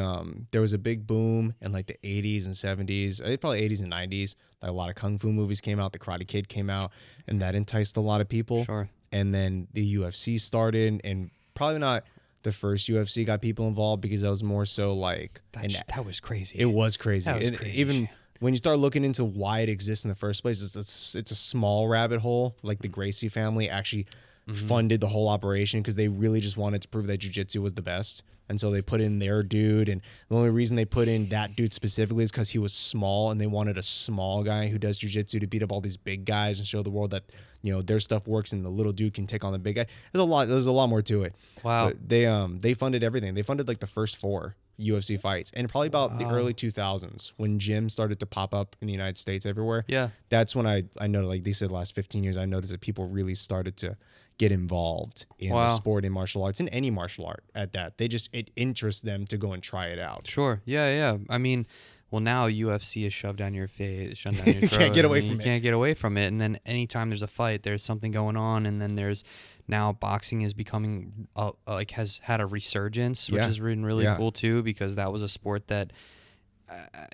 there was a big boom in like the 80s and 70s, probably 80s and 90s. Like a lot of kung fu movies came out, The Karate Kid came out, and that enticed a lot of people. Sure. And then the UFC started, and probably not the first UFC got people involved, because that was more so like That was crazy. it was crazy. That was And crazy even shit. when you start looking into why it exists in the first place, it's a small rabbit hole. Like the Gracie family actually funded the whole operation because they really just wanted to prove that jiu-jitsu was the best. And so they put in their dude, and the only reason they put in that dude specifically is because he was small, and they wanted a small guy who does jiu-jitsu to beat up all these big guys and show the world that, you know, their stuff works and the little dude can take on the big guy. There's a lot more to it. Wow. But they funded everything. They funded like the first 4 UFC fights, and probably about the early 2000s when gyms started to pop up in the United States everywhere. Yeah. That's when I know, like they said, the last 15 years, I noticed that people really started to get involved in the Wow. sport, in martial arts, in any martial art at that. It interests them to go and try it out. Sure. Yeah. I mean, well, now UFC is shoved down your face, shoved down your throat. Can't get away I mean, from you it. can't get away from it. And then anytime there's a fight, there's something going on. And then there's now boxing is becoming like has had a resurgence, which Yeah. has been really Yeah. cool too, because that was a sport that,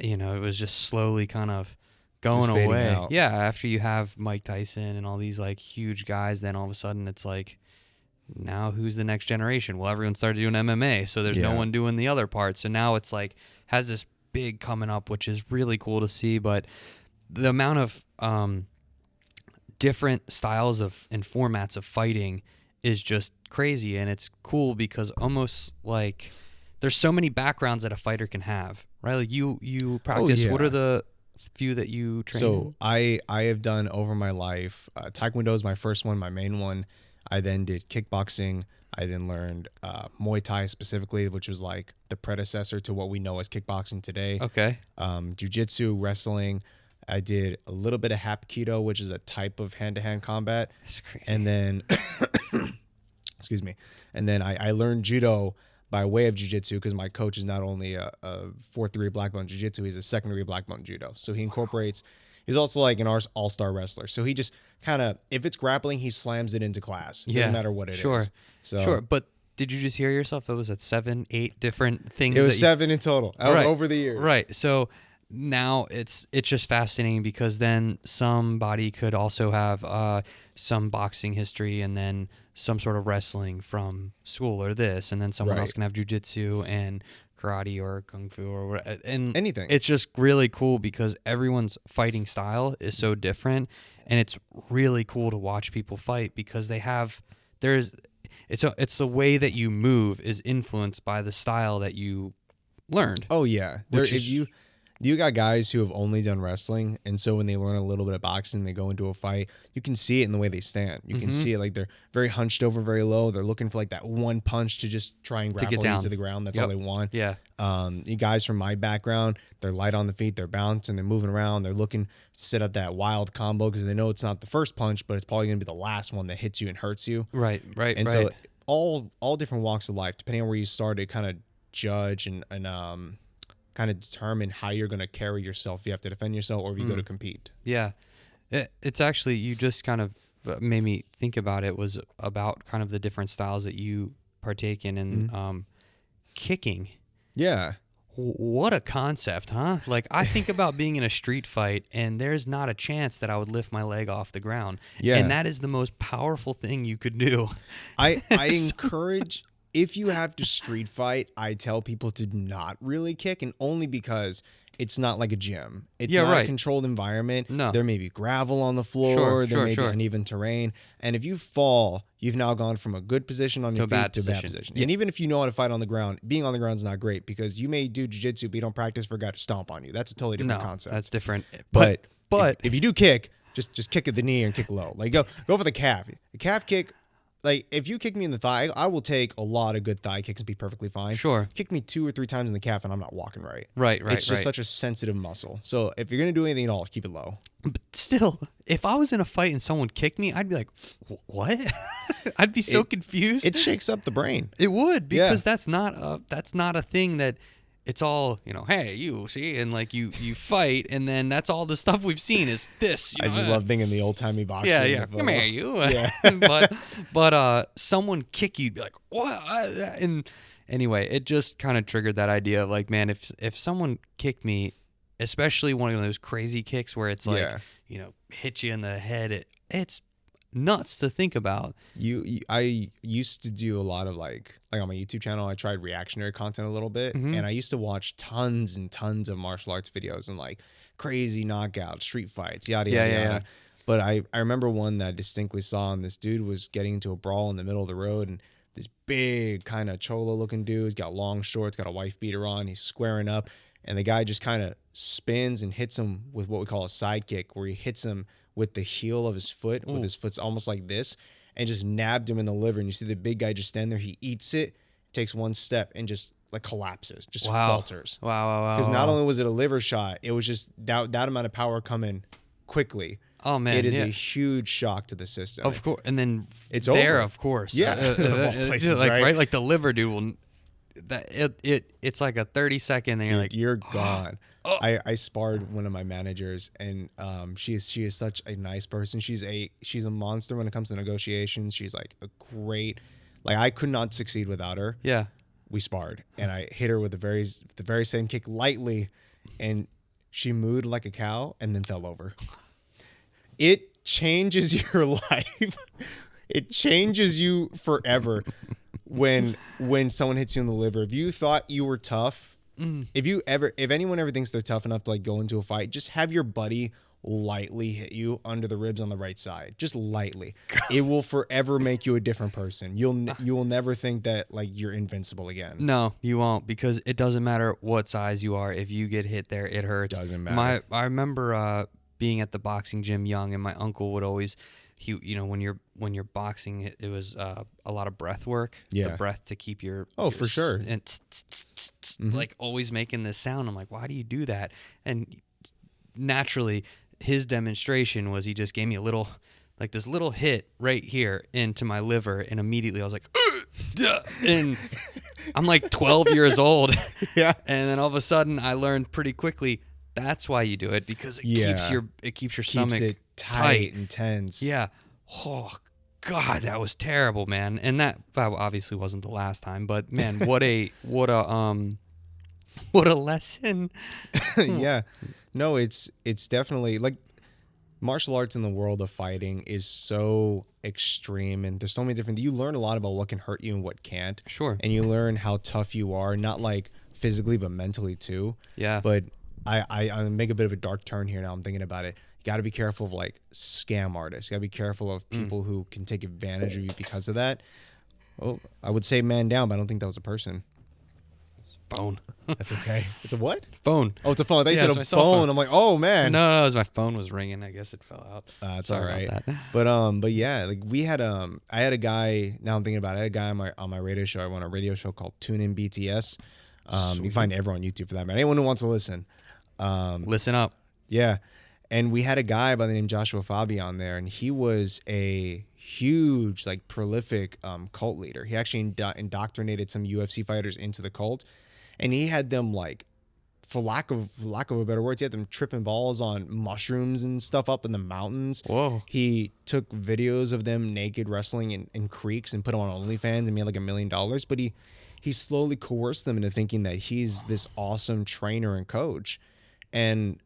you know, it was just slowly kind of going Just fading away. out. Yeah. After you have Mike Tyson and all these like huge guys, then all of a sudden it's like, now who's the next generation? Well, everyone started doing MMA, so there's no Yeah. one doing the other part. So now it's like has this big coming up, which is really cool to see. But the amount of different styles of and formats of fighting is just crazy, and it's cool because almost like there's so many backgrounds that a fighter can have, right? Like you practice. What yeah. are the few that you train? So I have done over my life, Taekwondo is my first one, my main one. I then did kickboxing. I then learned Muay Thai specifically, which was like the predecessor to what we know as kickboxing today. Okay. Jiu-jitsu, wrestling. I did a little bit of Hapkido, which is a type of hand-to-hand combat. That's crazy. And then, excuse me. And then I learned judo by way of jiu-jitsu because my coach is not only a 4th-degree black belt in jiu-jitsu, he's a 2nd-degree black belt in judo. So he incorporates, he's also like an all-star wrestler. So he just kind of, if it's grappling, he slams it into class. It doesn't matter what it is. Sure. So Sure. But did you just hear yourself? It was at 7, 8 different things. it was that you- 7 in total Right. over the years. Right. So now it's just fascinating because then somebody could also have some boxing history and then some sort of wrestling from school or this, and then someone else Right. can have jujitsu and karate or kung fu or whatever. And Anything. It's just really cool because everyone's fighting style is so different, and it's really cool to watch people fight because it's the way that you move is influenced by the style that you learned. Oh yeah, Which if is- you got guys who have only done wrestling, and so when they learn a little bit of boxing, they go into a fight. You can see it in the way they stand. You can see it like they're very hunched over, very low. They're looking for like that one punch to just try and grapple you down. to the ground. That's Yep. all they want. Yeah. You guys from my background, they're light on the feet. They're bouncing. They're moving around. They're looking to set up that wild combo because they know it's not the first punch, but it's probably going to be the last one that hits you and hurts you. Right. And right. so all different walks of life, depending on where you started, kind of judge and kind of determine how you're going to carry yourself. If you have to defend yourself or if you go to compete. Yeah. It's actually, you just kind of made me think about it, was about kind of the different styles that you partake in and kicking. Yeah. What a concept, huh? Like, I think about being in a street fight, and there's not a chance that I would lift my leg off the ground. Yeah. And that is the most powerful thing you could do. I encourage, if you have to street fight, I tell people to not really kick, and only because it's not like a gym. It's Yeah, not right. a controlled environment. No. There may be gravel on the floor. There may sure. be uneven terrain. And if you fall, you've now gone from a good position on your To a feet bad to a bad position. position. Yeah. And even if you know how to fight on the ground, being on the ground is not great because you may do jiu-jitsu, but you don't practice for a guy to stomp on you. That's a totally different No, concept. that's different. But but if you do kick, just kick at the knee and kick low. Like go for the calf. The calf kick. Like if you kick me in the thigh, I will take a lot of good thigh kicks and be perfectly fine. Sure. Kick me 2 or 3 times in the calf and I'm not walking right. Right. It's just right. such a sensitive muscle. So if you're gonna do anything at all, keep it low. But still, if I was in a fight and someone kicked me, I'd be like, what? I'd be so confused. It shakes up the brain. It would, because Yeah. that's not a thing that it's all, hey, you see, and like you fight, and then that's all the stuff we've seen is this. I just love thinking the old timey boxing. Yeah. Of, Come here, you. Yeah. but someone kick you, be like, what? And anyway, it just kind of triggered that idea of like, man, if someone kicked me, especially one of those crazy kicks where it's like, hit you in the head, it's nuts to think about. I used to do a lot of like on my YouTube channel, I tried reactionary content a little bit, and I used to watch tons and tons of martial arts videos and like crazy knockouts, street fights, yada yada yada. But I remember one that I distinctly saw, and this dude was getting into a brawl in the middle of the road, and this big kind of cholo looking dude, he's got long shorts, got a wife beater on, he's squaring up, and the guy just kind of spins and hits him with what we call a side kick, where he hits him with the heel of his foot, with his foot's almost like this, and just nabbed him in the liver. And you see the big guy just stand there, he eats it, takes one step, and just like collapses, just falters. Wow. Because not only was it a liver shot, it was just that amount of power coming quickly. Oh man, it is a huge shock to the system. Of course, and then it's there, over. of course. Yeah, of all places, right? Like the liver dude will. It's like a 30-second, and you're like, you're gone. I sparred one of my managers, and she is such a nice person. She's a monster when it comes to negotiations. She's like a great, like I could not succeed without her. Yeah, we sparred, and I hit her with the very same kick lightly, and she mooed like a cow and then fell over. It changes your life. It changes you forever when someone hits you in the liver. If you thought you were tough, if anyone ever thinks they're tough enough to like go into a fight, just have your buddy lightly hit you under the ribs on the right side, just lightly. It will forever make you a different person. You will never think that like you're invincible again. No, you won't, because it doesn't matter what size you are. If you get hit there, it hurts. Doesn't matter. I remember being at the boxing gym young, and my uncle would always, when you're boxing, it was a lot of breath work. Yeah. The breath to keep your for sure. And like always making this sound. I'm like, why do you do that? And naturally, his demonstration was he just gave me a little, like this little hit right here into my liver, and immediately I was like, and I'm like 12 years old. Yeah. And then all of a sudden I learned pretty quickly, that's why you do it, because it keeps your stomach keeps it tight and tense. Yeah. Oh God, that was terrible, man. And that obviously wasn't the last time, but man, what a lesson. Yeah. No, it's definitely like martial arts in the world of fighting is so extreme, and there's so many different, you learn a lot about what can hurt you and what can't. Sure. And you learn how tough you are, not like physically, but mentally too. Yeah. But I make a bit of a dark turn here now. I'm thinking about it. You got to be careful of like scam artists. You got to be careful of people who can take advantage of you because of that. Oh, I would say man down, but I don't think that was a person. Phone. That's okay. It's a what? Phone. Oh, it's a phone. I thought you Yeah, said it's a my cell phone. phone. I'm like, oh man. No, it was my phone was ringing. I guess it fell out. That's Sorry all right. about that. But yeah, like we had I had a guy. Now I'm thinking about it. I had a guy on my radio show. I won a radio show called Tune In BTS. You can find it everywhere on YouTube for that, man. Anyone who wants to listen. Listen up. Yeah. And we had a guy by the name Joshua Fabi on there, and he was a huge, like, prolific cult leader. He actually indoctrinated some UFC fighters into the cult, and he had them, like, for lack of a better word, he had them tripping balls on mushrooms and stuff up in the mountains. Whoa. He took videos of them naked wrestling in creeks and put them on OnlyFans and made like $1 million. But he slowly coerced them into thinking that he's this awesome trainer and coach. And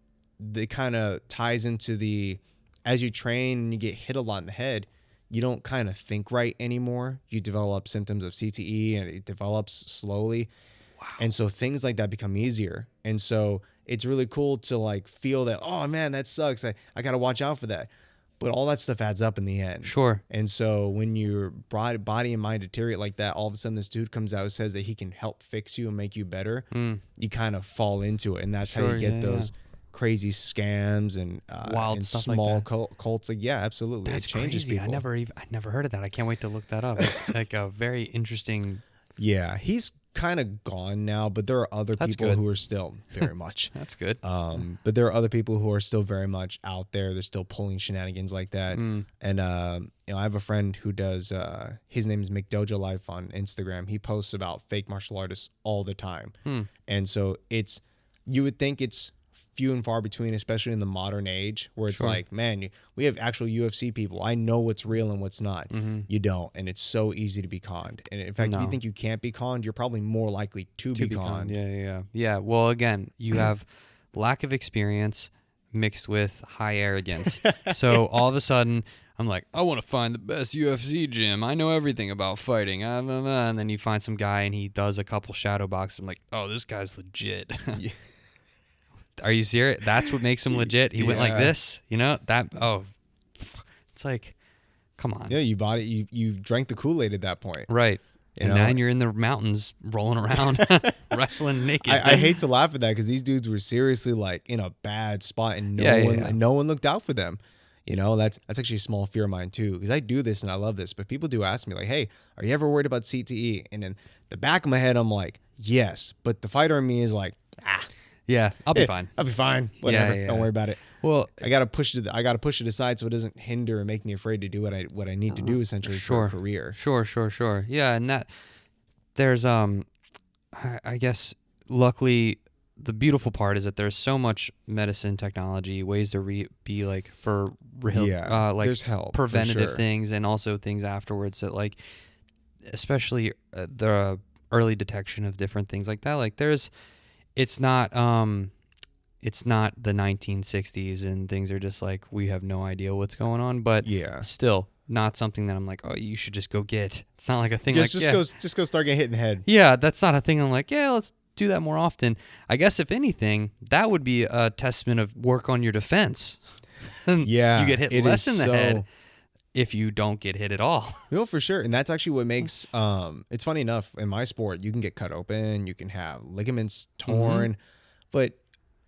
it kind of ties into as you train and you get hit a lot in the head, you don't kind of think right anymore. You develop symptoms of CTE, and it develops slowly. Wow. And so things like that become easier. And so it's really cool to like feel that, oh man, that sucks. I got to watch out for that. But all that stuff adds up in the end. Sure. And so when your body and mind deteriorate like that, all of a sudden this dude comes out and says that he can help fix you and make you better. You kind of fall into it. And that's how you get those crazy scams and wild and stuff small like that. Cults. Like, yeah, absolutely. That's it changes crazy. people. I never heard of that. I can't wait to look that up. It's like a very interesting. Yeah, he's kind of gone now, but there are other That's people good. who are still very much. That's good. But there are other people who are still very much out there. They're still pulling shenanigans like that. And you know, I have a friend who does. His name is McDojo Life on Instagram. He posts about fake martial artists all the time, and so you would think it's few and far between, especially in the modern age, where it's like, man, we have actual UFC people. I know what's real and what's not. You don't, and it's so easy to be conned. And in fact, if you think you can't be conned, you're probably more likely to be conned. Yeah. Well, again, you have lack of experience mixed with high arrogance. So all of a sudden, I'm like, I want to find the best UFC gym. I know everything about fighting. And then you find some guy and he does a couple shadow boxes. I'm like, oh, this guy's legit. Are you serious? That's what makes him legit. He went like this, you know, that. Oh, it's like, come on. Yeah, you bought it. You drank the Kool-Aid at that point. Right. You And know? now you're in the mountains rolling around, wrestling naked. I hate to laugh at that because these dudes were seriously like in a bad spot, and no one looked out for them. You know, that's actually a small fear of mine too, because I do this and I love this, but people do ask me like, "Hey, are you ever worried about CTE?" And in the back of my head, I'm like, "Yes," but the fighter in me is like, "Ah, yeah, I'll be fine. I'll be fine. Whatever. Yeah. Don't worry about it." Well, I gotta push it aside so it doesn't hinder and make me afraid to do what I need to do essentially for a career. Sure. Yeah, and that there's I guess luckily the beautiful part is that there's so much medicine technology, ways to be like for real, like there's help, preventative for sure. things and also things afterwards that like, especially the early detection of different things like that. Like it's not the 1960s and things are just like, we have no idea what's going on, but still not something that I'm like, oh, you should just go get. It's not like a thing Just go start getting hit in the head. Yeah, that's not a thing I'm like, yeah, let's do that more often. I guess if anything, that would be a testament of work on your defense. Yeah. You get hit less in the head if you don't get hit at all. No, for sure. And that's actually what makes it's funny enough, in my sport, you can get cut open, you can have ligaments torn, but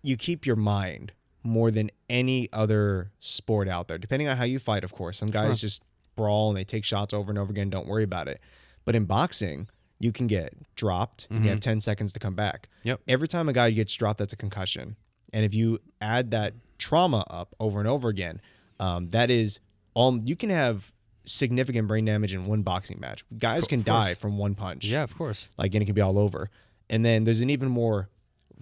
you keep your mind more than any other sport out there, depending on how you fight, of course. Some guys just brawl and they take shots over and over again, don't worry about it. But in boxing, you can get dropped, you have 10 seconds to come back. Yep. Every time a guy gets dropped, that's a concussion. And if you add that trauma up over and over again, that is you can have significant brain damage in one boxing match. Guys can die from one punch. Yeah, of course. Like, and it can be all over. And then there's an even more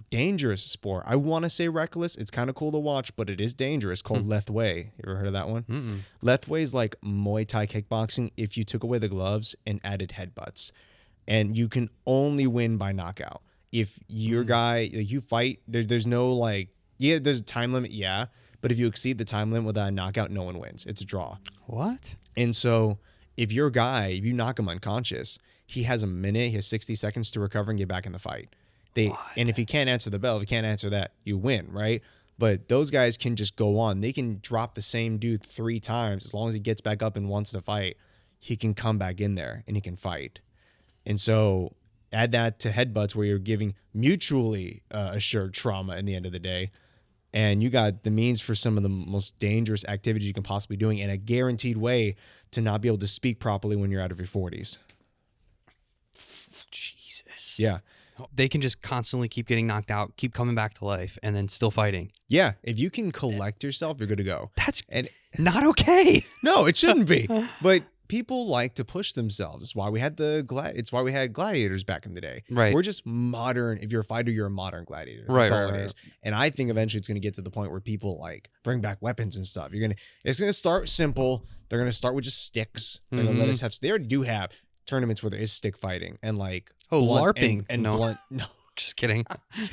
dangerous sport. I want to say reckless. It's kind of cool to watch, but it is dangerous, called Lethwei. You ever heard of that one? Lethwei is like Muay Thai kickboxing if you took away the gloves and added headbutts. And you can only win by knockout. If your guy, like, you fight, there's no like, there's a time limit, but if you exceed the time limit without a knockout, no one wins. It's a draw. What? And so if your guy, if you knock him unconscious, he has a minute, he has 60 seconds to recover and get back in the fight. And if he can't answer the bell, if he can't answer that, you win, right? But those guys can just go on. They can drop the same dude 3 times. As long as he gets back up and wants to fight, he can come back in there and he can fight. And so add that to headbutts where you're giving mutually assured trauma in the end of the day. And you got the means for some of the most dangerous activities you can possibly be doing in a guaranteed way to not be able to speak properly when you're out of your 40s. Jesus. Yeah. They can just constantly keep getting knocked out, keep coming back to life, and then still fighting. Yeah. If you can collect yourself, you're good to go. That's not okay. No, it shouldn't be. But people like to push themselves. It's why we had it's why we had gladiators back in the day. Right. We're just modern. If you're a fighter, you're a modern gladiator. Right. That's all it is. And I think eventually it's going to get to the point where people like bring back weapons and stuff. It's going to start simple. They're going to start with just sticks. They're going to let us have. They already do have tournaments where there is stick fighting and like LARPing and no. blunt. No. Just kidding.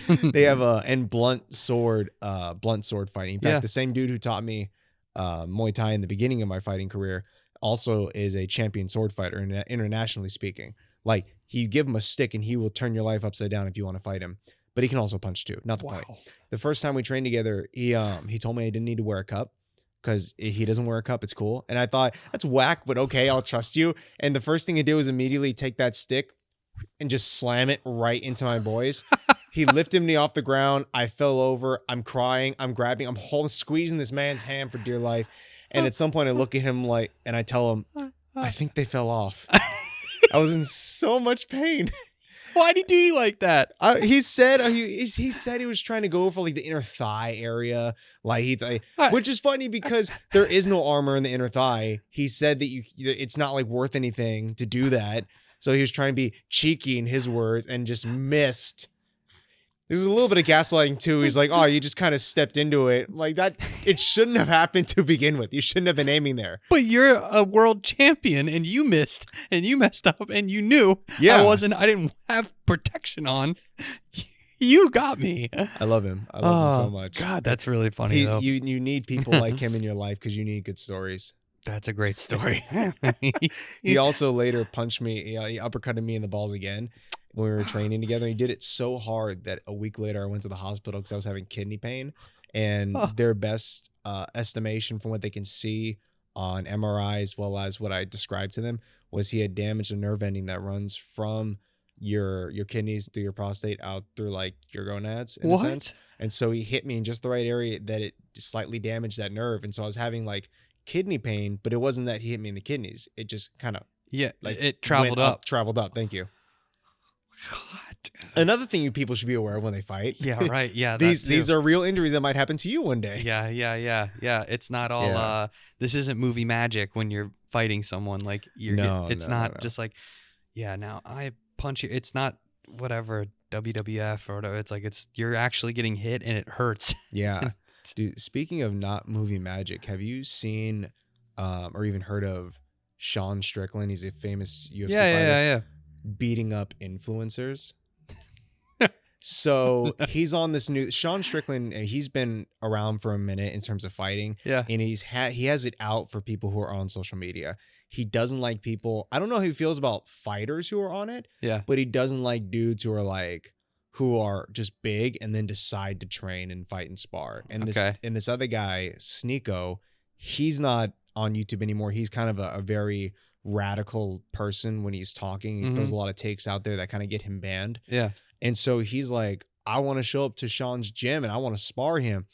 They have and blunt sword fighting. In fact, the same dude who taught me Muay Thai in the beginning of my fighting career also is a champion sword fighter, internationally speaking. Like, you give him a stick and he will turn your life upside down if you want to fight him. But he can also punch too. Not the point. The first time we trained together, he told me I didn't need to wear a cup because he doesn't wear a cup. It's cool. And I thought, that's whack, but okay, I'll trust you. And the first thing he did was immediately take that stick and just slam it right into my boys. He lifted me off the ground. I fell over. I'm crying. I'm grabbing. I'm squeezing this man's hand for dear life. And at some point I look at him and I tell him, I think they fell off. I was in so much pain. Why'd he do you like that? He said he said he was trying to go for like the inner thigh area, which is funny because there is no armor in the inner thigh. He said that it's not like worth anything to do that, so he was trying to be cheeky in his words and just missed. There's a little bit of gaslighting too. He's like, "Oh, you just kind of stepped into it like that. It shouldn't have happened to begin with. You shouldn't have been aiming there." But you're a world champion, and you missed, and you messed up, and you knew Yeah. I didn't have protection on. You got me. I love him. I love him so much. God, that's really funny though. You need people like him in your life because you need good stories. That's a great story. He also later punched me. He uppercutted me in the balls again when we were training together. He did it so hard that a week later I went to the hospital because I was having kidney pain. And their best estimation from what they can see on MRI as well as what I described to them was he had damaged a nerve ending that runs from your kidneys through your prostate out through like your gonads in a sense. And so he hit me in just the right area that it slightly damaged that nerve. And so I was having like kidney pain, but it wasn't that he hit me in the kidneys. It just kind of it traveled up. Traveled up. Thank you. God. Another thing you people should be aware of when they fight. Yeah, right. Yeah, these are real injuries that might happen to you one day. Yeah. It's not all. This isn't movie magic when you're fighting someone. Like it's not just like, now I punch you. It's not whatever WWF or whatever. It's like you're actually getting hit and it hurts. Yeah. Dude, speaking of not movie magic, have you seen or even heard of Sean Strickland? He's a famous UFC fighter. Yeah. Beating up influencers. So he's on this new Sean Strickland. He's been around for a minute in terms of fighting. Yeah. And he has it out for people who are on social media. He doesn't like people. I don't know how he feels about fighters who are on it. Yeah. But he doesn't like dudes who are just big and then decide to train and fight and spar. And this other guy, Sneeko, he's not on YouTube anymore. He's kind of a very radical person when he's talking. He throws a lot of takes out there that kind of get him banned. Yeah. And so he's like, I want to show up to Sean's gym and I want to spar him.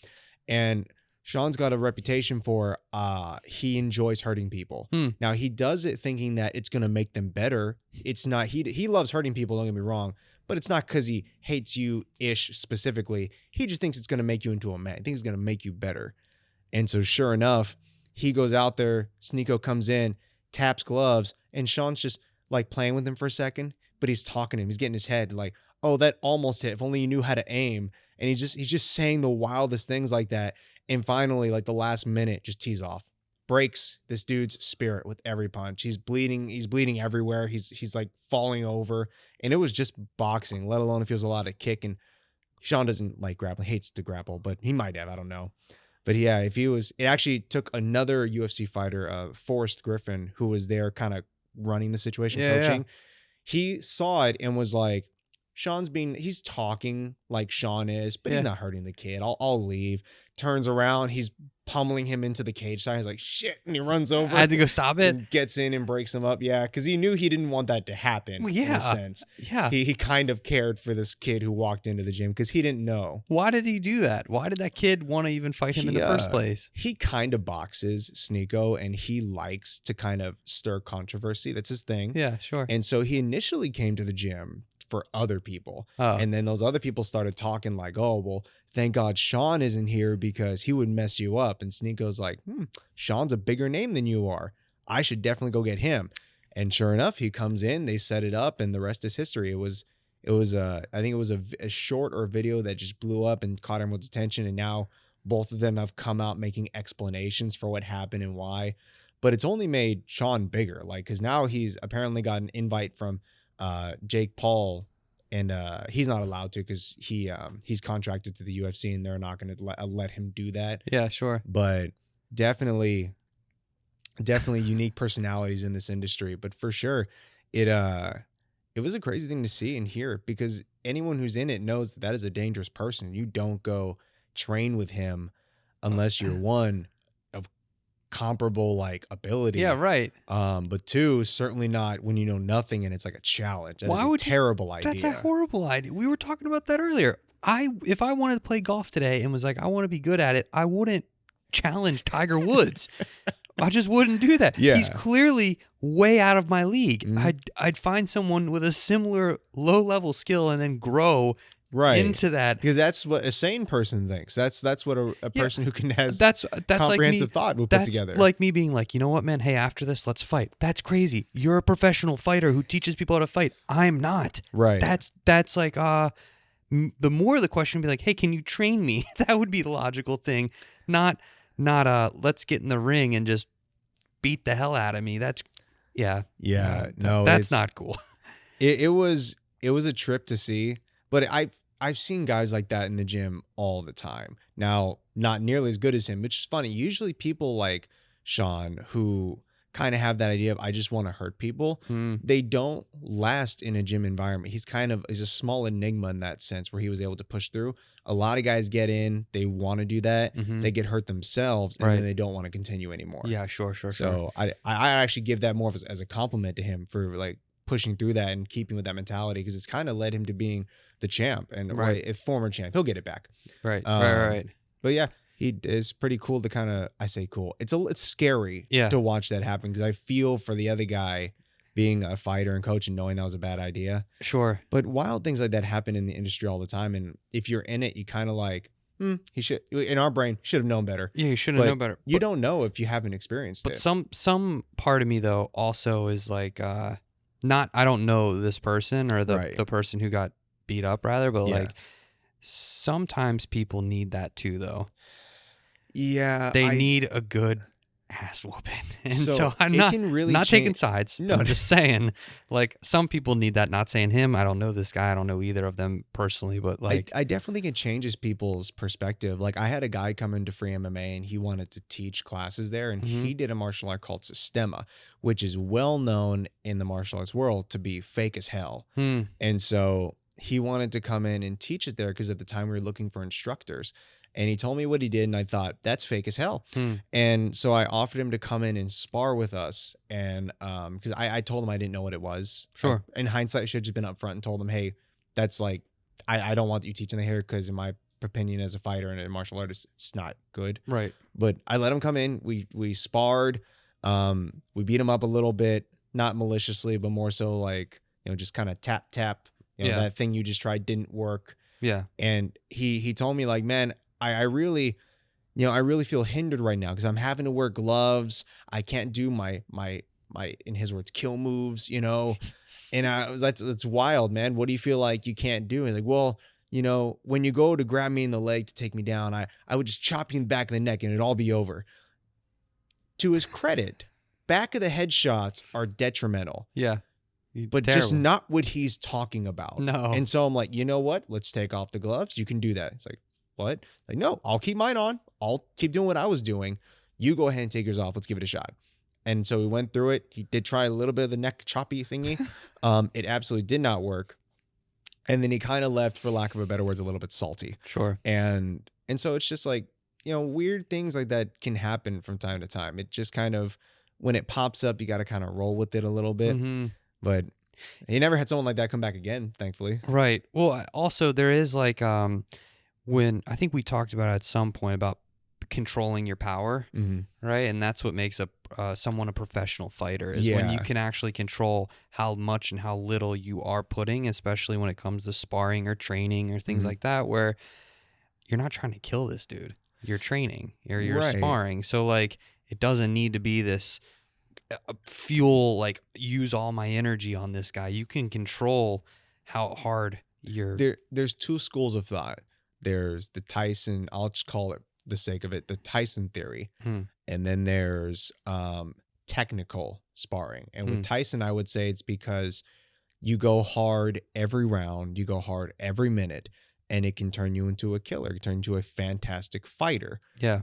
And Sean's got a reputation for he enjoys hurting people. Now he does it thinking that it's going to make them better. It's not. He loves hurting people, don't get me wrong, but it's not because he hates you ish specifically. He just thinks it's going to make you into a man. He thinks it's going to make you better. And so sure enough, he goes out there, Sneeko comes in, taps gloves, and Sean's just like playing with him for a second, but he's talking to him. He's getting his head like, oh, that almost hit. If only you knew how to aim. And he's just saying the wildest things like that. And finally, like the last minute, just tees off. Breaks this dude's spirit with every punch. He's bleeding. He's bleeding everywhere. He's like falling over. And it was just boxing, let alone if he was allowed to kick. And Sean doesn't like grappling, hates to grapple, but he might have. I don't know. But yeah, it actually took another UFC fighter, Forrest Griffin, who was there kind of running the situation, coaching. Yeah. He saw it and was like, he's talking like Sean is, but he's not hurting the kid. I'll leave. Turns around, he's pummeling him into the cage side. He's like, shit. And he runs over. I had to go stop it. Gets in and breaks him up. Yeah. Cause he knew he didn't want that to happen. Well, in a sense. Yeah. He kind of cared for this kid who walked into the gym because he didn't know. Why did he do that? Why did that kid want to even fight him in the first place? He kind of boxes Sneeko and he likes to kind of stir controversy. That's his thing. Yeah, sure. And so he initially came to the gym for other people. And then those other people started talking like, oh, well, thank God Sean isn't here because he would mess you up. And Sneeko's like, Sean's a bigger name than you are. I should definitely go get him. And sure enough, he comes in, they set it up, and the rest is history. I think it was a short or a video that just blew up and caught everyone's attention. And now both of them have come out making explanations for what happened and why. But it's only made Sean bigger, like, because now he's apparently got an invite from Jake Paul, and he's not allowed to because he's contracted to the UFC and they're not going to let him do that. Yeah, sure. But definitely unique personalities in this industry. But for sure, it was a crazy thing to see and hear because anyone who's in it knows that is a dangerous person. You don't go train with him unless you're one of comparable like ability. Yeah, right. But two, certainly not when you know nothing and it's like a challenge. That is a terrible idea. That's a horrible idea. We were talking about that earlier. If I wanted to play golf today and was like, I want to be good at it, I wouldn't challenge Tiger Woods. I just wouldn't do that. Yeah. He's clearly way out of my league. Mhm. I'd find someone with a similar low level skill and then grow Right. into that. Because that's what a sane person thinks. That's what a Yeah. person who can has That's like me. comprehensive thought will put That's together. like me being like, you know what, man? Hey, after this, let's fight. That's crazy. You're a professional fighter who teaches people how to fight. I'm not. Right. That's like the more the question would be like, hey, can you train me? That would be the logical thing. Not let's get in the ring and just beat the hell out of me. That's no, that's not cool. It was a trip to see, but I've seen guys like that in the gym all the time. Now, not nearly as good as him, which is funny. Usually people like Sean who kind of have that idea of I just want to hurt people. They don't last in a gym environment. He's a small enigma in that sense where he was able to push through. A lot of guys get in, they want to do that, they get hurt themselves, and then they don't want to continue anymore. Yeah, sure. So I actually give that more as a compliment to him for like pushing through that and keeping with that mentality, because it's kind of led him to being the champ and a former champ. He'll get it back. Right. But yeah, he is pretty cool to kind of, I say cool. It's scary to watch that happen, because I feel for the other guy being a fighter and coach and knowing that was a bad idea. Sure. But wild things like that happen in the industry all the time. And if you're in it, you kind of like, he should, in our brain, should have known better. Yeah, you should have known better. You don't know if you haven't experienced it. But some part of me though also is like I don't know this person or the person who got beat up rather, but like sometimes people need that too though. Yeah. They need a good ass whooping. And so I'm not taking sides. No, I'm just saying, like, some people need that. Not saying him. I don't know this guy. I don't know either of them personally, but like I definitely think it changes people's perspective. Like, I had a guy come into free MMA and he wanted to teach classes there, and he did a martial art called Sistema, which is well known in the martial arts world to be fake as hell. And so he wanted to come in and teach it there because at the time we were looking for instructors. And he told me what he did, and I thought, that's fake as hell. And so I offered him to come in and spar with us. And because I told him I didn't know what it was. Sure. In hindsight, I should have just been upfront and told him, hey, that's like, I don't want you teaching the hair, because in my opinion as a fighter and a martial artist, it's not good. Right. But I let him come in. We sparred. We beat him up a little bit, not maliciously, but more so like, just kind of tap. That thing you just tried didn't work. Yeah. And he told me like, man, I really feel hindered right now because I'm having to wear gloves. I can't do my in his words, kill moves, And I was that's wild, man. What do you feel like you can't do? And like, well, when you go to grab me in the leg to take me down, I would just chop you in the back of the neck and it'd all be over. To his credit, back of the head shots are detrimental. Yeah. But just not what he's talking about. No. And so I'm like, you know what? Let's take off the gloves. You can do that. It's like, what? Like, no, I'll keep mine on. I'll keep doing what I was doing. You go ahead and take yours off. Let's give it a shot. And so we went through it. He did try a little bit of the neck choppy thingy. It absolutely did not work. And then he kind of left, for lack of a better words, a little bit salty. Sure. And so it's just like, weird things like that can happen from time to time. It just kind of, when it pops up, you got to kind of roll with it a little bit. But he never had someone like that come back again, thankfully. Right. Well, also there is like when I think we talked about at some point about controlling your power, right? And that's what makes someone a professional fighter is when you can actually control how much and how little you are putting, especially when it comes to sparring or training or things like that, where you're not trying to kill this dude. You're training or you're sparring. So like it doesn't need to be this fuel, like use all my energy on this guy. You can control how hard you're there's two schools of thought. There's the Tyson, I'll just call it the sake of it, the Tyson theory. And then there's technical sparring. And with Tyson, I would say it's because you go hard every round, you go hard every minute, and it can turn you into a killer, it can turn you into a fantastic fighter. Yeah.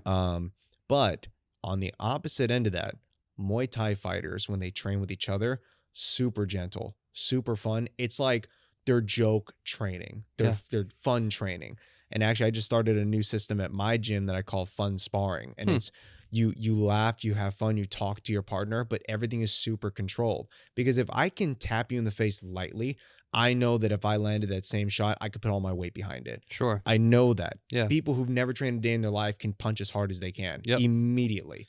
But on the opposite end of that, Muay Thai fighters, when they train with each other, super gentle, super fun. It's like they're joke training. They're fun training. And actually, I just started a new system at my gym that I call fun sparring. And it's you laugh, you have fun, you talk to your partner, but everything is super controlled. Because if I can tap you in the face lightly, I know that if I landed that same shot, I could put all my weight behind it. Sure. I know that. Yeah. People who've never trained a day in their life can punch as hard as they can immediately.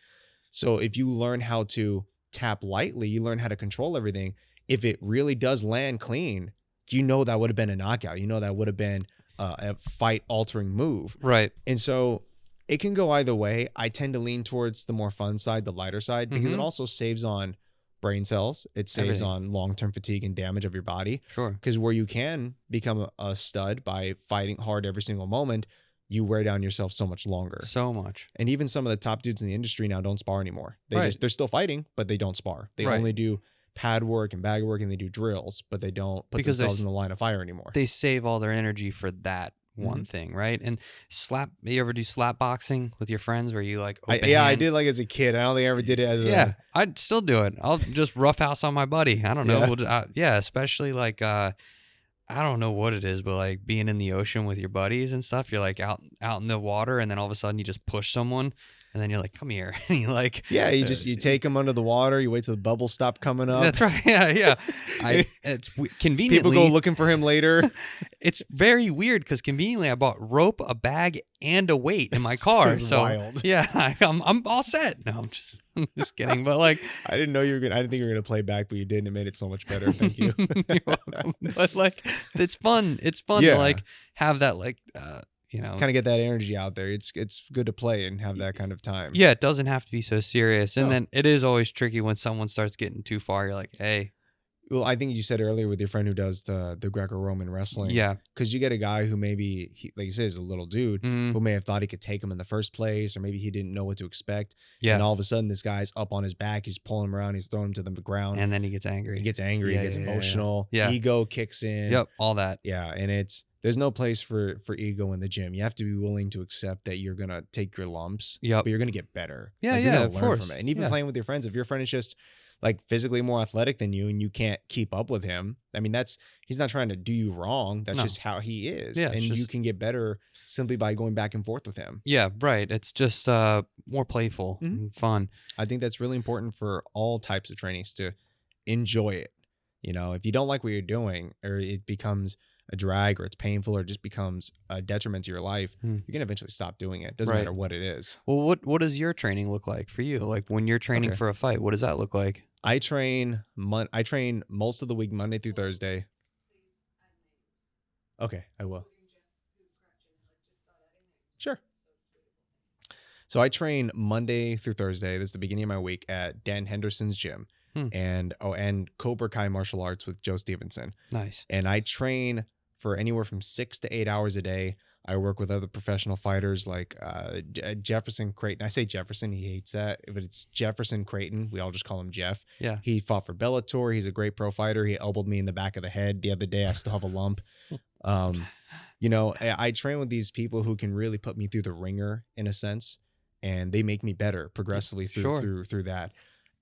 So if you learn how to tap lightly, you learn how to control everything. If it really does land clean, you know that would have been a knockout. You know that would have been a fight altering move. Right. And so it can go either way. I tend to lean towards the more fun side, the lighter side, because it also saves on brain cells. It saves Everything. on long-term fatigue and damage of your body. Sure. Because where you can become a stud by fighting hard every single moment, you wear down yourself so much longer. So much. And even some of the top dudes in the industry now don't spar anymore. Right. They're still fighting, but they don't spar. They Right. only do pad work and bag work, and they do drills, but they don't put Because themselves in the line of fire anymore. They save all their energy for that one thing, right? And you ever do slap boxing with your friends where you like open I hand? did like as a kid. I don't think I ever did it as Yeah, I'd still do it. I'll just roughhouse on my buddy. I don't know. Yeah. We'll especially like I don't know what it is, but like being in the ocean with your buddies and stuff. You're like out in the water, and then all of a sudden you just push someone, and then you're like, "Come here," and you like, you take them under the water. You wait till the bubbles stop coming up. That's right. Yeah. It's conveniently People go looking for him later. It's very weird because conveniently I bought rope, a bag, and a weight in my car. It's So wild. yeah, I'm all set. No, I'm just kidding. But like, I didn't know you were gonna. I didn't think you were gonna play back, but you did, and it made it so much better. Thank you. You're welcome. But like, it's fun. It's fun to like have that like kind of get that energy out there. It's good to play and have that kind of time. Yeah, it doesn't have to be so serious. And No. then it is always tricky when someone starts getting too far. You're like, hey, Well, I think you said earlier with your friend who does the Greco-Roman wrestling. yeah, Because you get a guy who maybe, like you said, is a little dude who may have thought he could take him in the first place, or maybe he didn't know what to expect. yeah. And all of a sudden, this guy's up on his back. He's pulling him around. He's throwing him to the ground. And then he gets angry. He gets angry. Yeah, He gets yeah, yeah, emotional. yeah. Ego kicks in. Yep, all that. Yeah, and there's no place for ego in the gym. You have to be willing to accept that you're gonna take your lumps, Yep. but you're gonna get better. Yeah, Like, you're yeah, gonna of learn course. from it. And even Yeah. playing with your friends, if your friend is just like physically more athletic than you and you can't keep up with him, I mean, he's not trying to do you wrong. That's No. just how he is. Yeah, and it's you just- can get better simply by going back and forth with him. Yeah, right. It's just more playful and fun. I think that's really important for all types of trainings to enjoy it. You know, if you don't like what you're doing, or it becomes a drag, or it's painful, or just becomes a detriment to your life, you're gonna eventually stop doing it. Doesn't Right. matter what it is. Well, what does your training look like for you? Like when you're training Okay. for a fight, what does that look like? I train most of the week, Monday through Thursday. Okay, I will. Sure. So I train Monday through Thursday. This is the beginning of my week at Dan Henderson's gym, and Cobra Kai martial arts with Joe Stevenson. Nice. And I train for anywhere from 6 to 8 hours a day. I work with other professional fighters like Jefferson Creighton. I say Jefferson, he hates that, but it's Jefferson Creighton. We all just call him Jeff. Yeah. He fought for Bellator. He's a great pro fighter. He elbowed me in the back of the head the other day. I still have a lump. You know, I train with these people who can really put me through the ringer in a sense, and they make me better progressively through that.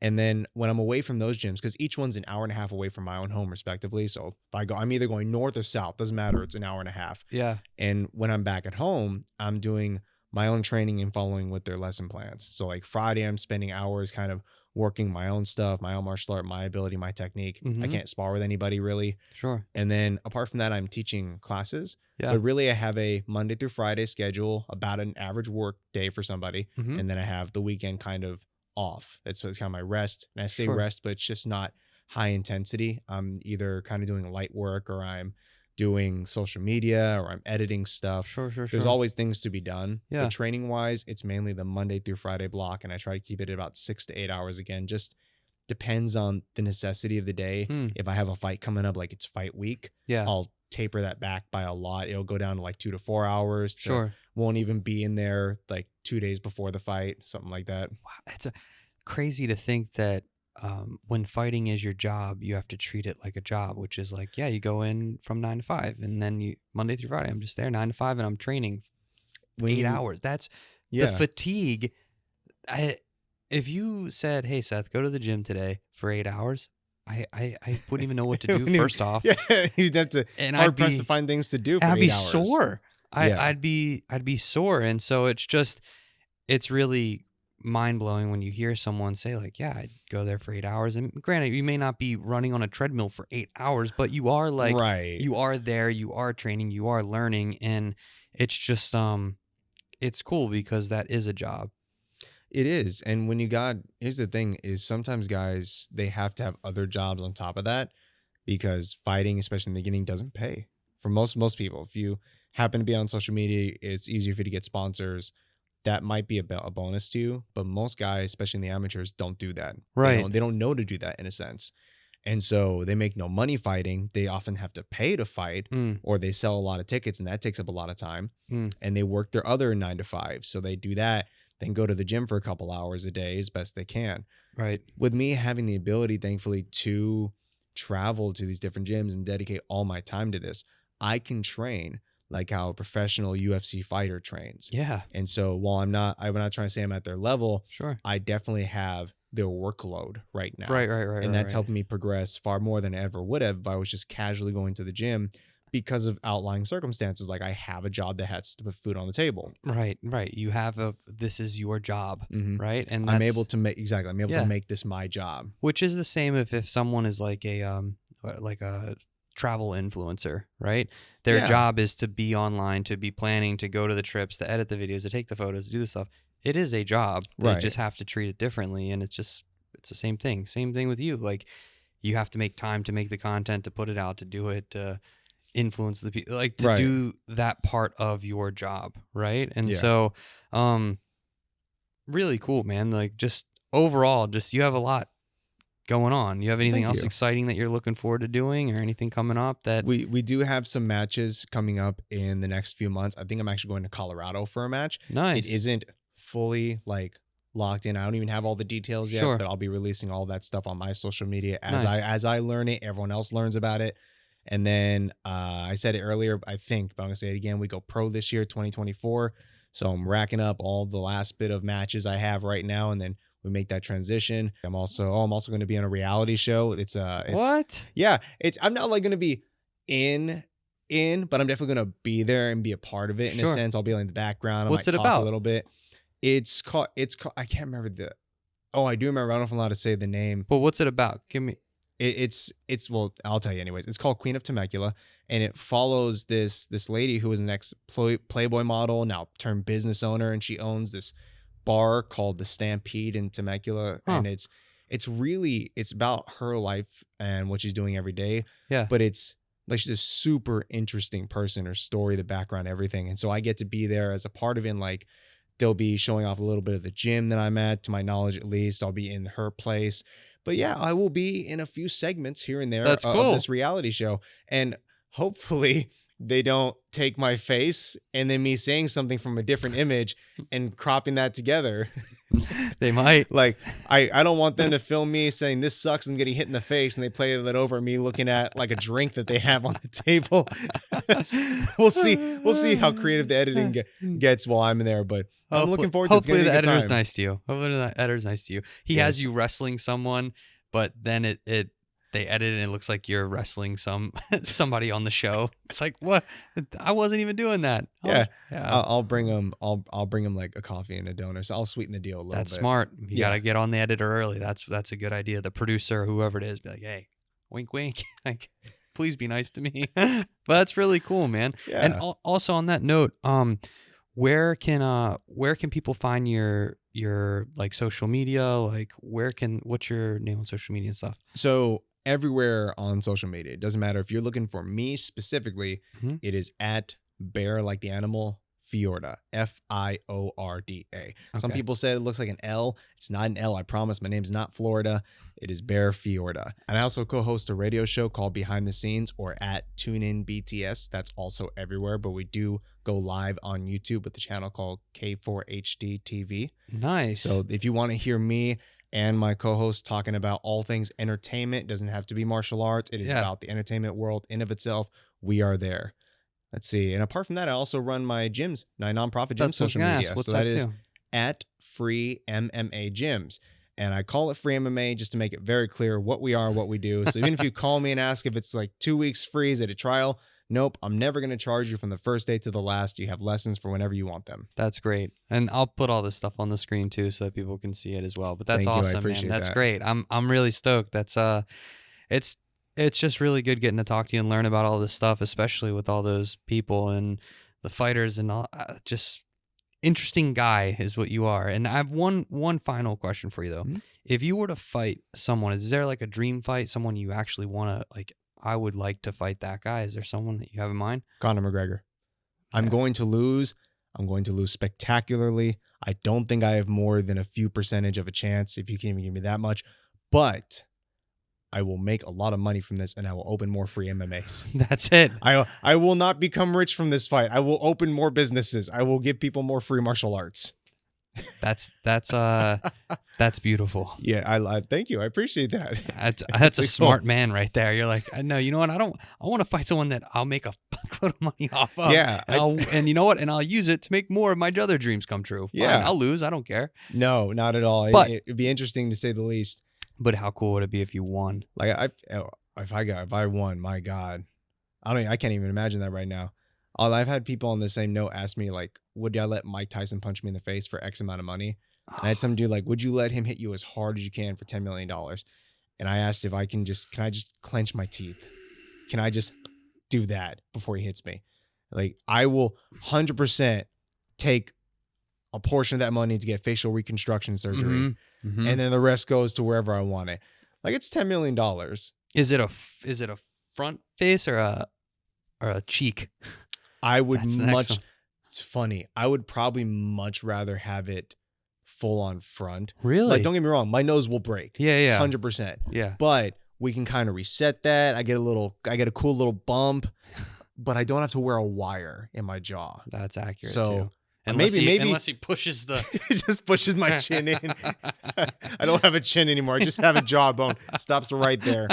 And then when I'm away from those gyms, because each one's an hour and a half away from my own home, respectively. So if I'm either going north or south, doesn't matter. It's an hour and a half. Yeah. And when I'm back at home, I'm doing my own training and following with their lesson plans. So like Friday, I'm spending hours kind of working my own stuff, my own martial art, my ability, my technique. I can't spar with anybody really. Sure. And then apart from that, I'm teaching classes. Yeah. But really, I have a Monday through Friday schedule, about an average work day for somebody. And then I have the weekend kind of off. It's kind of my rest. And I say rest, but it's just not high intensity. I'm either kind of doing light work, or I'm doing social media, or I'm editing stuff. Sure. There's always things to be done. Yeah. But training wise, it's mainly the Monday through Friday block. And I try to keep it at about 6 to 8 hours. Again, just depends on the necessity of the day. If I have a fight coming up, like it's fight week, Yeah. I'll taper that back by a lot. It'll go down to like 2 to 4 hours. Sure. Won't even be in there like 2 days before the fight, something like that. Wow, it's crazy to think that when fighting is your job, you have to treat it like a job, which is like, yeah, you go in from 9 to 5, and then you Monday through Friday, I'm just there 9 to 5, and I'm training 8 hours. That's the fatigue. If you said, "Hey, Seth, go to the gym today for 8 hours," I wouldn't even know what to do. First off, yeah, you'd have to and hard pressed to find things to do for 8 hours. I'd be sore. Yeah. I'd be sore, and so it's really mind blowing when you hear someone say like, "Yeah, I'd go there for 8 hours." And granted, you may not be running on a treadmill for 8 hours, but you are like, Right. you are there, you are training, you are learning, and it's just it's cool because that is a job. It is. And when here's the thing is sometimes guys, they have to have other jobs on top of that because fighting, especially in the beginning, doesn't pay for most people. If you happen to be on social media, it's easier for you to get sponsors. That might be a bonus to you, but most guys, especially in the amateurs, don't do that. Right. They don't know to do that in a sense. And so they make no money fighting. They often have to pay to fight, Mm, or they sell a lot of tickets, and that takes up a lot of time. mm, And they work their other 9 to 5. So they do that, then go to the gym for a couple hours a day as best they can. right. With me having the ability, thankfully, to travel to these different gyms and dedicate all my time to this, I can train like how a professional UFC fighter trains. Yeah. And so while I'm not trying to say I'm at their level, Sure. I definitely have their workload right now. Right. And that's Right. helping me progress far more than I ever would have if I was just casually going to the gym because of outlying circumstances. Like I have a job that has to put food on the table. Right. You have this is your job, Mhm. right? And I'm that's, able to make Yeah. to make this my job. which is the same if someone is like a travel influencer, right? Their Yeah. job is to be online, to be planning, to go to the trips, to edit the videos, to take the photos, to do the stuff. It is a job. They Right. just have to treat it differently, and it's the same thing. Same thing with you. Like you have to make time to make the content, to put it out, to do it, to influence the people, like to Right. do that part of your job, right? And Yeah. so, really cool, man. Like just overall, just you have a lot going on. You have anything Thank else you. exciting that you're looking forward to doing, or anything coming up that? We do have some matches coming up in the next few months. I think I'm actually going to Colorado for a match. Nice. It isn't fully like locked in. I don't even have all the details yet, Sure. but I'll be releasing all that stuff on my social media Nice. as I learn it. Everyone else learns about it. And then I said it earlier, I think, but I'm gonna say it again. We go pro this year, 2024. So I'm racking up all the last bit of matches I have right now, and then we make that transition. I'm also going to be on a reality show. It's What? yeah, I'm not like going to be in, but I'm definitely going to be there and be a part of it in a Sure. sense. I'll be like in the background. I What's might it talk about? a little bit. It's called, I can't remember I do remember. I don't know if I'm allowed to say the name. But what's it about? Give me. Well, I'll tell you anyways. It's called Queen of Temecula, and it follows this lady who was an ex Playboy model, now turned business owner, and she owns this bar called the Stampede in Temecula, Huh. and it's about her life and what she's doing every day. Yeah. But it's like she's a super interesting person, her story, the background, everything, and so I get to be there as a part of it. And like they'll be showing off a little bit of the gym that I'm at, to my knowledge at least. I'll be in her place. But yeah, I will be in a few segments here and there That's of cool. this reality show. And hopefully they don't take my face and then me saying something from a different image and cropping that together. They might. Like, I don't want them to film me saying this sucks and getting hit in the face, and they play that over me looking at like a drink that they have on the table. We'll see how creative the editing gets while I'm in there, but I'm looking forward to it. It's Hopefully gonna be the a good editor's time. nice to you. Hopefully the editor's nice to you. He has Yes. you wrestling someone, but then they edit it and it looks like you're wrestling somebody on the show. It's like, what? I wasn't even doing that. Yeah. Yeah. I'll bring them. I'll bring them like a coffee and a donut. So I'll sweeten the deal a little That's bit. smart. You Yeah. gotta get on the editor early. That's a good idea. The producer, whoever it is, be like, hey, wink, wink. Like, please be nice to me. But that's really cool, man. Yeah. And also on that note, where can people find your like social media? Like what's your name on social media and stuff? So everywhere on social media, it doesn't matter if you're looking for me specifically. Mhm. It is at bear like the animal Fiorda, Fiorda. Some Okay. people say it looks like an L. It's not an L. I promise. My name's not Florida. It is Bear Fiorda. And I also co-host a radio show called Behind the Scenes, or at TuneIn BTS. That's also everywhere, but we do go live on YouTube with the channel called K4HD TV. Nice. So if you want to hear me and my co-host talking about all things entertainment, it doesn't have to be martial arts. It is Yeah. about the entertainment world in of itself. We are there. Let's see. And apart from that, I also run my gyms, my nonprofit gym That's what I was social gonna media. ask. What's So that that is too? at Free MMA Gyms. And I call it Free MMA just to make it very clear what we are, what we do. So even if you call me and ask if it's like 2 weeks free, is it a trial? Nope. I'm never going to charge you from the first day to the last. You have lessons for whenever you want them. That's great. And I'll put all this stuff on the screen too so that people can see it as well. But that's Thank you. I awesome, appreciate man. That's that. great. I'm really stoked. That's it's just really good getting to talk to you and learn about all this stuff, especially with all those people and the fighters and all. interesting guy is what you are. And I have one final question for you though. Mhm. If you were to fight someone, is there like a dream fight? Someone you actually want to like? I would like to fight that guy. Is there someone that you have in mind? Conor McGregor. I'm Yeah. going to lose. I'm going to lose spectacularly. I don't think I have more than a few percentage of a chance, if you can even give me that much. But I will make a lot of money from this, and I will open more free MMAs. That's it. I will not become rich from this fight. I will open more businesses. I will give people more free martial arts. That's beautiful. Yeah, I thank you. I appreciate that. That's a Cool. smart man right there. You're like, no, you know what? I want to fight someone that I'll make a fuckload of money off of. Yeah, and you know what? And I'll use it to make more of my other dreams come true. Fine, Yeah. I'll lose. I don't care. No, not at all. But- It'd be interesting to say the least. But how cool would it be if you won? Like if I won, my God, I can't even imagine that right now. I've had people on the same note ask me like, would I let Mike Tyson punch me in the face for X amount of money? And I had some dude like, would you let him hit you as hard as you can for $10 million? And I asked if can I just clench my teeth? Can I just do that before he hits me? Like, I will 100% take a portion of that money to get facial reconstruction surgery. Mhm. And then the rest goes to wherever I want it. Like, it's $10 million. Is it a front face or a cheek? I would That's the next one. it's funny. I would probably much rather have it full on front. Really? Like, don't get me wrong, my nose will break. Yeah. 100%. Yeah. But we can kind of reset that. I get a cool little bump, but I don't have to wear a wire in my jaw. That's accurate So, too. maybe- unless he pushes the It just pushes my chin in. I don't have a chin anymore. I just have a jawbone. Stops right there.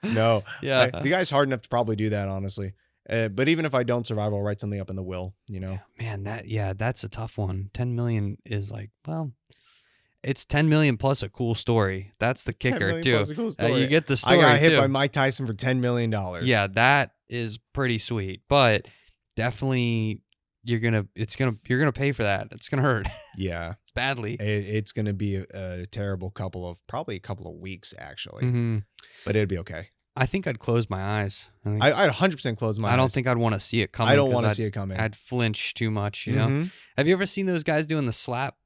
No. Yeah. The guy's hard enough to probably do that, honestly. But even if I don't survive, I'll write something up in the will, you know? Man, that's a tough one. 10 million is like, well, it's 10 million plus a cool story. That's the 10 kicker million too. plus a cool story. You get the story. I got hit too. by Mike Tyson for $10 million. Yeah, that is pretty sweet. But definitely you're gonna pay for that. It's gonna hurt. Yeah. Badly. It's going to be a terrible probably a couple of weeks, actually. Mhm. But it'd be okay. I think I'd close my eyes. I'd 100% close my eyes. I don't think I'd want to see it coming. I don't 'cause want to I'd- see it coming. I'd flinch too much, you know? Mhm. Have you ever seen those guys doing the slap?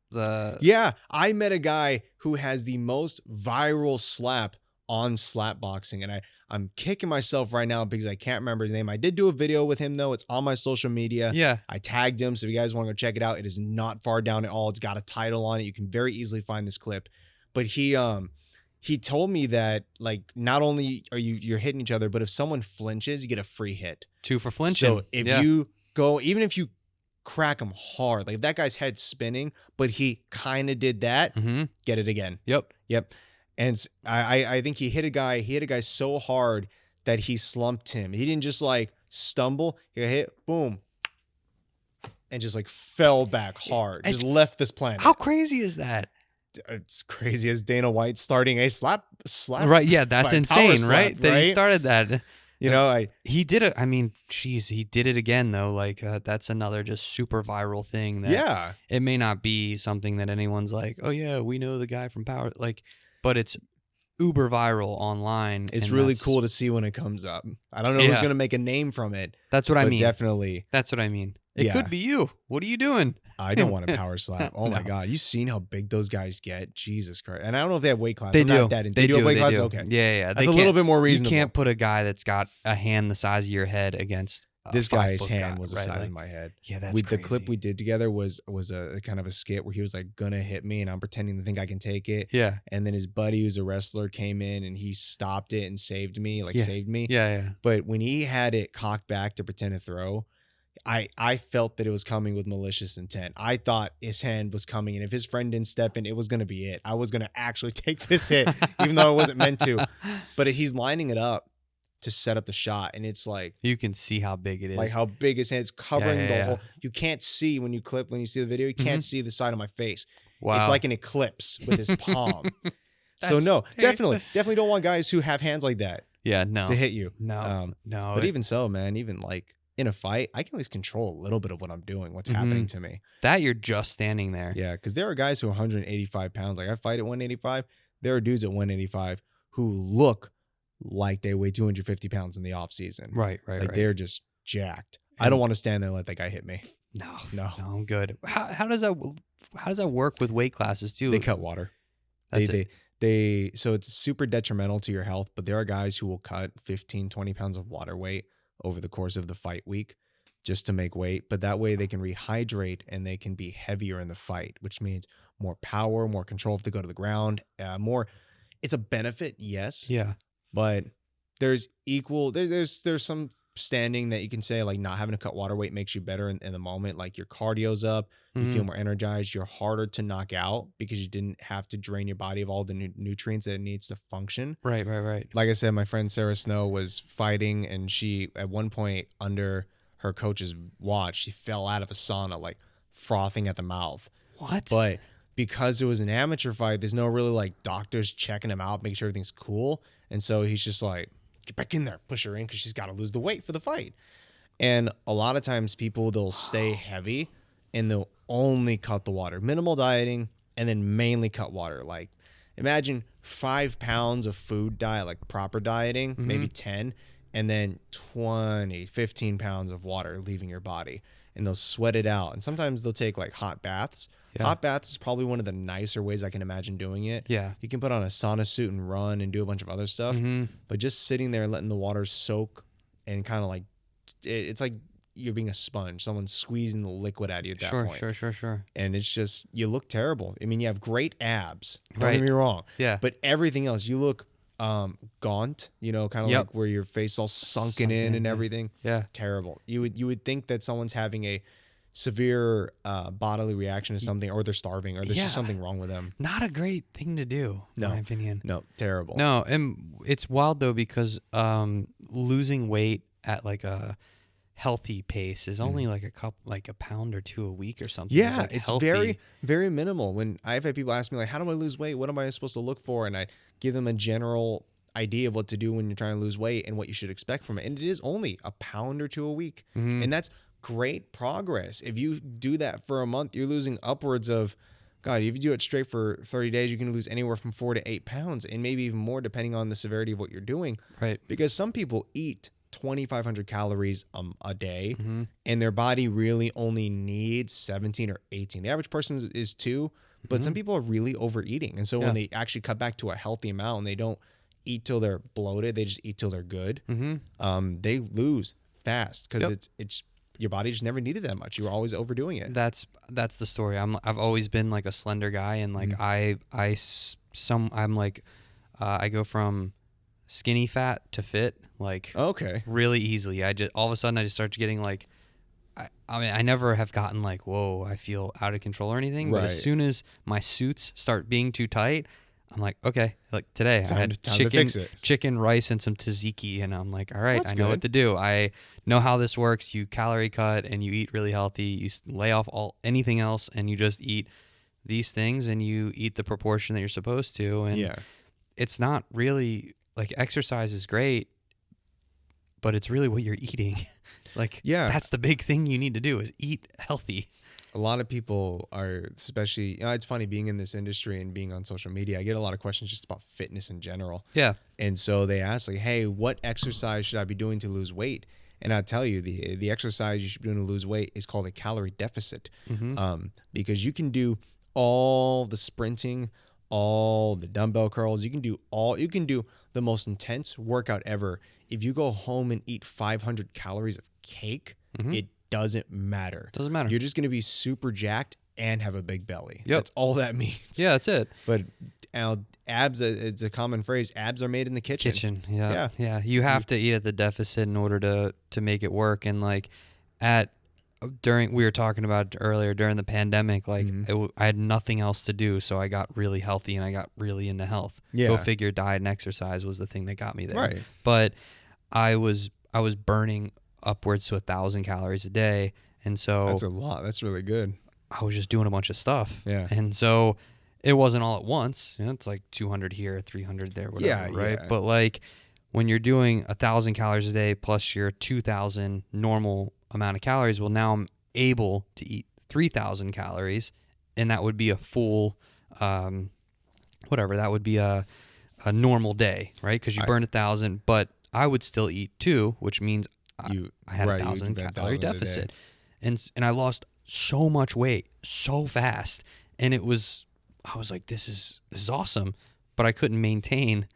Yeah, I met a guy who has the most viral slap on slap boxing, and I'm kicking myself right now because I can't remember his name. I did do a video with him though. It's on my social media. Yeah. I tagged him, so if you guys want to go check it out, it is not far down at all. It's got a title on it. You can very easily find this clip. But he told me that like not only are you're hitting each other, but if someone flinches, you get a free hit. 2 for flinching. So if you go, even if you crack him hard, like if that guy's head spinning, but he kind of did that, Mm-hmm. get it again. Yep. And I think he hit a guy so hard that he slumped him. He didn't just like stumble. He hit, boom, and just like fell back hard. Just left this planet. How crazy is that? It's crazy as Dana White starting a slap. Right. Yeah. That's by power insane, slap, right? That he right? started that. You know, He did it. I mean, geez, he did it again though. Like that's another just super viral thing. That yeah. It may not be something that anyone's like, oh yeah, we know the guy from Power. Like, but it's uber viral online. It's and really that's- cool to see when it comes up. I don't know who's Yeah. going to make a name from it. That's what I but mean. definitely, That's what I mean. It Yeah. could be you. What are you doing? I don't want a power slap. Oh my No. God. You've seen how big those guys get? Jesus Christ. And I don't know if they have weight class. They I'm do. not that into- They do. have weight They class? do. Okay. Yeah. That's a little bit more You reasonable. can't put a guy that's got a hand the size of your head against a This 5 guy's foot hand guy, was the right? size Like, of my head. yeah, that's The crazy. clip we did together was a kind of a skit where he was like gonna hit me and I'm pretending to think I can take it. Yeah. And then his buddy who's a wrestler came in and he stopped it and saved me, Yeah. saved me. Yeah. But when he had it cocked back to pretend to throw, I felt that it was coming with malicious intent. I thought his hand was coming, and if his friend didn't step in, it was going to be it. I was going to actually take this hit, even though I wasn't meant to. But he's lining it up to set up the shot, and it's like You can see how big it is. how big his hand is covering Yeah, the yeah, whole. You can't see when you see the video. You can't see the side of my face. Wow. It's like an eclipse with his palm. So That's no, terrible. definitely don't want guys who have hands like that Yeah. No. to hit you. No. No. But even so, man, even like in a fight, I can at least control a little bit of what I'm doing, what's happening to me. that you're just standing there. Yeah, because there are guys who are 185 pounds. Like I fight at 185. There are dudes at 185 who look like they weigh 250 pounds in the off season. Right. Like they're just jacked. I And- don't want to stand there and let that guy hit me. No, No. I'm good. How does that work with weight classes too? They cut water. That's So it's super detrimental to your health, but there are guys who will cut 15, 20 pounds of water weight over the course of the fight week just to make weight. But that way they can rehydrate and they can be heavier in the fight, which means more power, more control if they go to the ground, it's a benefit, yes. Yeah. But there's some standing that you can say, like, not having to cut water weight makes you better in the moment. Like, your cardio's up, you feel more energized, you're harder to knock out because you didn't have to drain your body of all the nutrients that it needs to function. Right. Like I said, my friend Sarah Snow was fighting, and she, at one point under her coach's watch, she fell out of a sauna, like frothing at the mouth. What? But because it was an amateur fight, there's no really like doctors checking him out, making sure everything's cool. And so he's just like, get back in there, push her in, because she's got to lose the weight for the fight. And a lot of times people, they'll stay heavy and they'll only cut the water, minimal dieting, and then mainly cut water. Like, imagine 5 pounds of food diet, like proper dieting, maybe 10, and then 15 pounds of water leaving your body, and they'll sweat it out. And sometimes they'll take like hot baths. Yeah. Hot baths is probably one of the nicer ways I can imagine doing it. Yeah. You can put on a sauna suit and run and do a bunch of other stuff, but just sitting there and letting the water soak and kind of like, it's like you're being a sponge. Someone's squeezing the liquid out of you at that point. Sure. And it's just, you look terrible. I mean, you have great abs. Don't Right. get me wrong. Yeah. But everything else, you look gaunt, kind of like where your face all sunken in and everything. Yeah. Terrible. You would think that someone's having a severe bodily reaction to something, or they're starving, or there's just something wrong with them. Not a great thing to do, in my opinion. No, terrible. No, and it's wild though, because losing weight at like a healthy pace is only like a pound or two a week or something. Yeah, it's it's healthy. very, very minimal. When I've had people ask me, like, how do I lose weight? What am I supposed to look for? And I give them a general idea of what to do when you're trying to lose weight and what you should expect from it. And it is only a pound or two a week. And that's great progress. If you do that for a month, you're losing upwards of, God, if you do it straight for 30 days, you can lose anywhere from 4 to 8 pounds, and maybe even more depending on the severity of what you're doing. Right. Because some people eat 2,500 calories a day, and their body really only needs 17 or 18. The average person is 2, but some people are really overeating. And so when they actually cut back to a healthy amount and they don't eat till they're bloated, they just eat till they're good, they lose fast, because it's your body just never needed that much. You were always overdoing it. That's the story. I've always been like a slender guy, and like I go from skinny fat to fit, like really easily. I just all of a sudden I just start getting like, I mean, I never have gotten like, whoa, I feel out of control or anything. But as soon as my suits start being too tight, I'm like, okay, like today I had chicken, rice, and some tzatziki, and I'm like, all right, I know what to do. I know how this works. You calorie cut and you eat really healthy. You lay off anything else, and you just eat these things, and you eat the proportion that you're supposed to. And it's not really like, exercise is great, but it's really what you're eating. Like, that's the big thing you need to do, is eat healthy. A lot of people are, especially, it's funny being in this industry and being on social media, I get a lot of questions just about fitness in general. Yeah. And so they ask, like, hey, what exercise should I be doing to lose weight? And I tell you, the exercise you should be doing to lose weight is called a calorie deficit. Because you can do all the sprinting, all the dumbbell curls, you can do the most intense workout ever. If you go home and eat 500 calories of cake, it doesn't matter. Doesn't matter. You're just going to be super jacked and have a big belly. That's all that means. Yeah, that's it. But abs, it's a common phrase. Abs are made in the kitchen. Yeah. You have to eat at the deficit in order to make it work. And like we were talking about earlier, during the pandemic, like I had nothing else to do, so I got really healthy and I got really into health. Go figure, diet and exercise was the thing that got me there. Right. But I was burning upwards to 1,000 calories a day, and so that's a lot. That's really good. I was just doing a bunch of stuff. Yeah. And so it wasn't all at once. It's like 200 here, 300 there, whatever. Right. Yeah. But like when you're doing 1,000 calories a day plus your 2,000 normal amount of calories, well, now I'm able to eat 3,000 calories, and that would be a full, that would be a normal day, right? Because you burn 1,000, but I would still eat 2, which means I had 1,000 calorie deficit. and I lost so much weight so fast, and I was like, this is awesome, but I couldn't maintain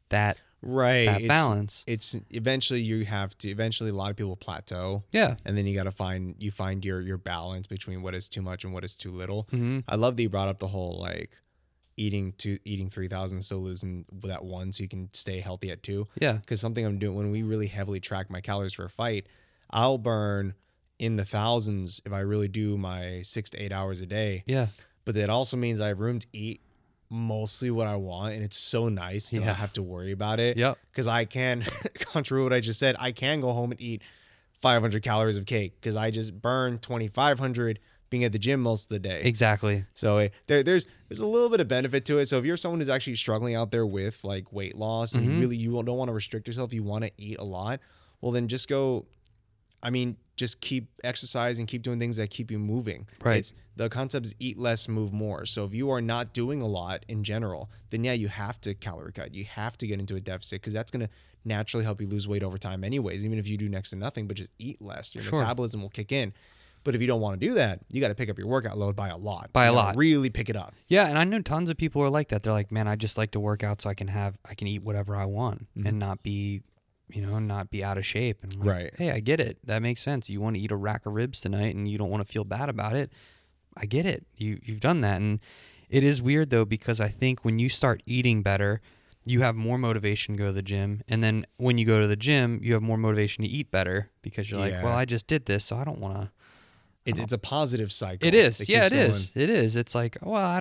that Right. balance. It's eventually a lot of people plateau. Yeah. And then you find your balance between what is too much and what is too little. Mm-hmm. I love that you brought up the whole like eating 3,000, still losing that 1 so you can stay healthy at 2. Yeah. Because something I'm doing when we really heavily track my calories for a fight, I'll burn in the thousands if I really do my 6 to 8 hours a day. Yeah. But that also means I have room to eat mostly what I want, and it's so nice to not have to worry about it. Yep. Because I can, contrary to what I just said, I can go home and eat 500 calories of cake because I just burn 2,500 being at the gym most of the day. Exactly. So there's a little bit of benefit to it. So if you're someone who's actually struggling out there with like weight loss and you don't want to restrict yourself, you want to eat a lot, well then just keep exercising, keep doing things that keep you moving. Right. The concept is eat less, move more. So if you are not doing a lot in general, then yeah, you have to calorie cut. You have to get into a deficit because that's going to naturally help you lose weight over time anyways, even if you do next to nothing, but just eat less. Your metabolism will kick in. But if you don't want to do that, you got to pick up your workout load by a lot. Really pick it up. Yeah, and I know tons of people are like that. They're like, man, I just like to work out so I can eat whatever I want and not be out of shape. And I'm like, Right. Hey, I get it. That makes sense. You want to eat a rack of ribs tonight and you don't want to feel bad about it. I get it. You've done that. And it is weird though, because I think when you start eating better, you have more motivation to go to the gym. And then when you go to the gym, you have more motivation to eat better because you're like, well, I just did this, so I don't want to. It's a positive cycle. It is. Yeah, it is. It is. It's like, well, I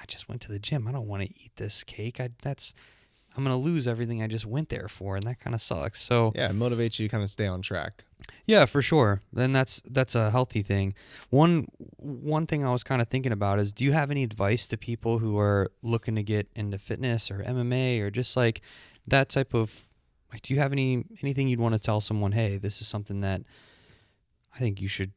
just went to the gym. I don't want to eat this cake. I'm going to lose everything I just went there for. And that kind of sucks. So yeah, it motivates you to kind of stay on track. Yeah, for sure. Then that's a healthy thing. One thing I was kind of thinking about is, do you have any advice to people who are looking to get into fitness or MMA or just like that type of, like, do you have anything you'd want to tell someone, hey, this is something that I think you should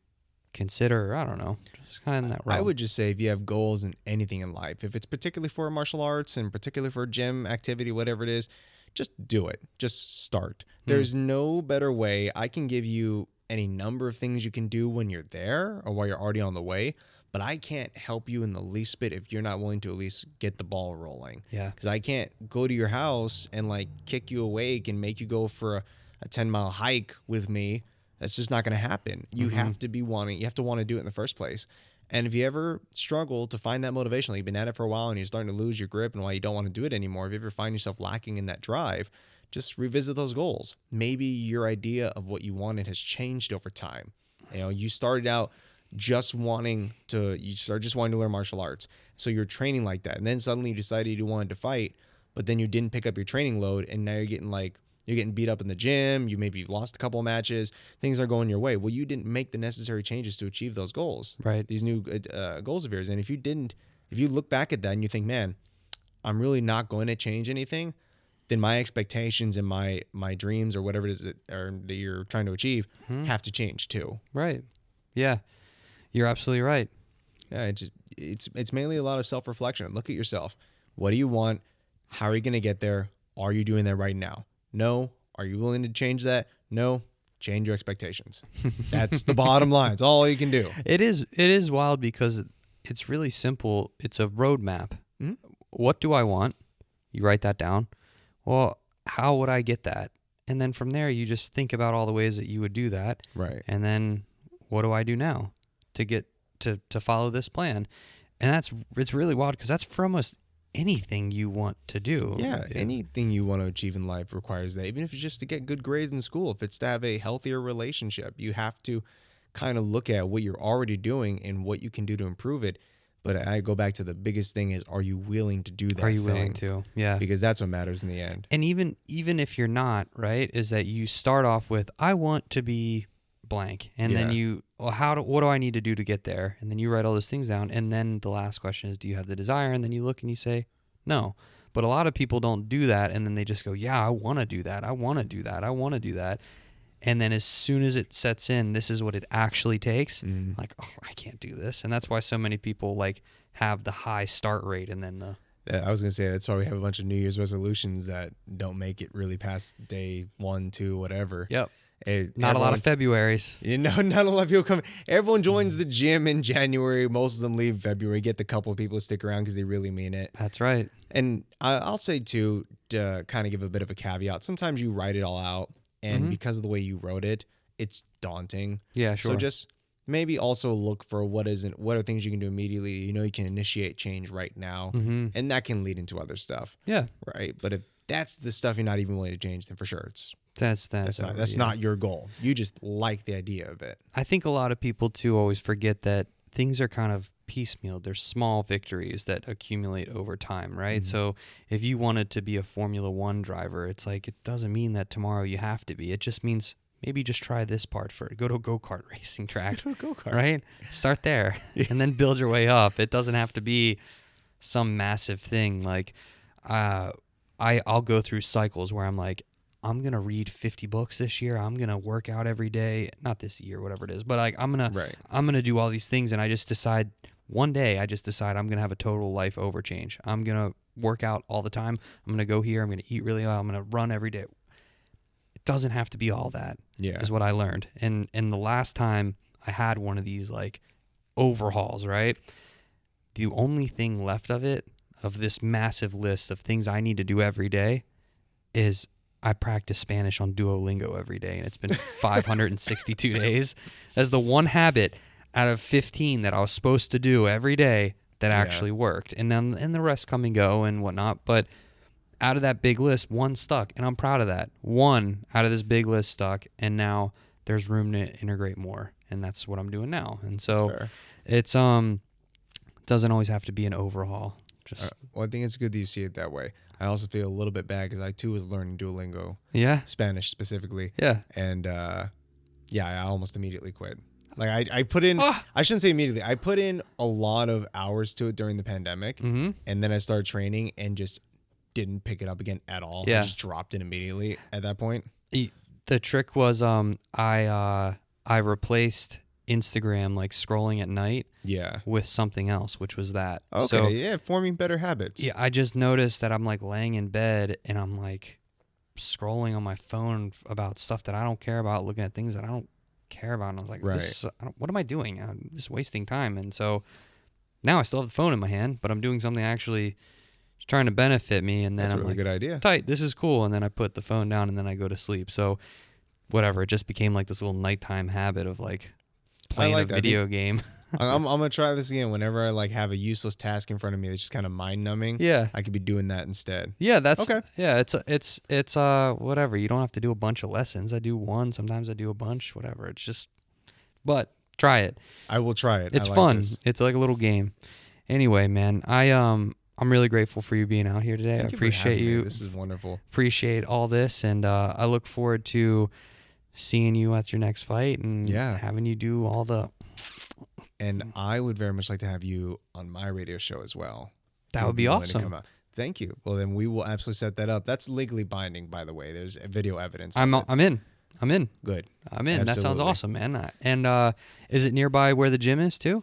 consider? I don't know, just kind of in that realm. I would just say if you have goals in anything in life, if it's particularly for martial arts and particularly for gym activity, whatever it is, just do it. Just start. There's no better way. I can give you any number of things you can do when you're there or while you're already on the way, but I can't help you in the least bit if you're not willing to at least get the ball rolling. Yeah. Because I can't go to your house and like kick you awake and make you go for a 10-mile hike with me. That's just not going to happen. You have to want to do it in the first place. And if you ever struggle to find that motivation, like you've been at it for a while and you're starting to lose your grip and why you don't want to do it anymore, if you ever find yourself lacking in that drive, just revisit those goals. Maybe your idea of what you wanted has changed over time. You started out just wanting to learn martial arts. So you're training like that. And then suddenly you decided you wanted to fight, but then you didn't pick up your training load. And now you're getting beat up in the gym. You've lost a couple of matches. Things are going your way. Well, you didn't make the necessary changes to achieve those goals. Right. These new goals of yours. And if you look back at that and you think, man, I'm really not going to change anything, then my expectations and my dreams or whatever it is that you're trying to achieve have to change too. Right. Yeah. You're absolutely right. Yeah. It's mainly a lot of self-reflection. Look at yourself. What do you want? How are you going to get there? Are you doing that right now? No. Are you willing to change that? No. Change your expectations. That's the bottom line. It's all you can do. It is wild because it's really simple. It's a roadmap. Mm-hmm. What do I want? You write that down. Well, how would I get that? And then from there, you just think about all the ways that you would do that. Right. And then what do I do now to get to follow this plan? And it's really wild because that's for almost anything you want to do. Yeah, anything you want to achieve in life requires that. Even if it's just to get good grades in school, if it's to have a healthier relationship, you have to kind of look at what you're already doing and what you can do to improve it. But I go back to the biggest thing is, are you willing to do that? Are you willing to? Yeah. Because that's what matters in the end. And even if you're not, right, is that you start off with, I want to be blank. And then what do I need to do to get there? And then you write all those things down. And then the last question is, do you have the desire? And then you look and you say, no. But a lot of people don't do that. And then they just go, yeah, I want to do that. I want to do that. I want to do that. And then as soon as it sets in, this is what it actually takes. Like, oh, I can't do this. And that's why so many people like have the high start rate and then I was going to say, that's why we have a bunch of New Year's resolutions that don't make it really past day 1, 2, whatever. Yep. Not a lot of Februaries. You know, not a lot of people come. Everyone joins the gym in January. Most of them leave February. Get the couple of people to stick around because they really mean it. That's right. And I'll say too, to kind of give a bit of a caveat, sometimes you write it all out, and because of the way you wrote it, it's daunting. Yeah, sure. So just maybe also look for what are things you can do immediately. You know, you can initiate change right now, and that can lead into other stuff. Yeah. Right. But if that's the stuff you're not even willing to change, then for sure that's not your goal. You just like the idea of it. I think a lot of people too always forget that things are kind of piecemeal. There's small victories that accumulate over time, right? So if you wanted to be a Formula One driver, it's like, it doesn't mean that tomorrow you have to be. It just means maybe just try this part first. Go to a go-kart racing track, right? Start there and then build your way up. It doesn't have to be some massive thing. Like I'll go through cycles where I'm like, I'm going to read 50 books this year. I'm going to work out every day. Not this year, whatever it is. But like I'm going to do all these things, and I just decide one day I'm going to have a total life overchange. I'm going to work out all the time. I'm going to go here. I'm going to eat really well. I'm going to run every day. It doesn't have to be all that. Is what I learned. And the last time I had one of these like overhauls, right? The only thing left of this massive list of things I need to do every day is I practice Spanish on Duolingo every day, and it's been 562 days. That's the one habit out of 15 that I was supposed to do every day that actually worked. And then the rest come and go and whatnot. But out of that big list, one stuck, and I'm proud of that. One out of this big list stuck, and now there's room to integrate more, and that's what I'm doing now. And so it's doesn't always have to be an overhaul. Well, I think it's good that you see it that way. I also feel a little bit bad because I too was learning Duolingo. Spanish specifically. And I almost immediately quit. Like I put in, I shouldn't say immediately. I put in a lot of hours to it during the pandemic, and then I started training and just didn't pick it up again at all. I just dropped it immediately at that point. The trick was I replaced Instagram, like scrolling at night, with something else, which was that. Okay, so, forming better habits. I just noticed that I'm like laying in bed and I'm like scrolling on my phone about stuff that I don't care about, looking at things that I don't care about, and I was like, what am I doing? I'm just wasting time. And so now I still have the phone in my hand, but I'm doing something actually trying to benefit me, and then That's I'm a really like, good idea. Tight, this is cool, and then I put the phone down and then I go to sleep. So whatever, it just became like this little nighttime habit of like playing a video game. I'm gonna try this again. Whenever I like have a useless task in front of me that's just kind of mind numbing, I could be doing that instead. That's okay. It's whatever. You don't have to do a bunch of lessons. I do one. Sometimes I do a bunch. Whatever. It's just, but try it. I will try it. It's fun. It's like a little game. Anyway, man, I'm really grateful for you being out here today. I appreciate you. This is wonderful. Appreciate all this, and I look forward to seeing you at your next fight and having you do all the. And I would very much like to have you on my radio show as well. That would be awesome. Thank you. Well, then we will absolutely set that up. That's legally binding, by the way. There's video evidence. I'm in. Good. I'm in. Absolutely. That sounds awesome, man. And is it nearby where the gym is too?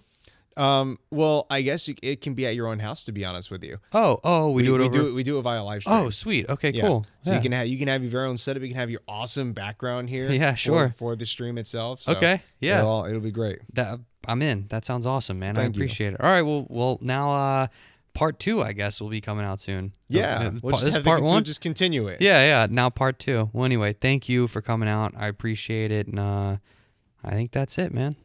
Well, I guess it can be at your own house, to be honest with you. We do it we do it via live stream. Oh, sweet. Okay, cool. So you can have your very own setup. You can have your awesome background here. Yeah, sure. For the stream itself. So okay. Yeah. It'll be great. I'm in. That sounds awesome, man. Thank I appreciate it. All right. Well, now part 2, I guess, will be coming out soon. Yeah. This is part 1. Just continue it. Yeah. Now part 2. Well, anyway, thank you for coming out. I appreciate it, and I think that's it, man.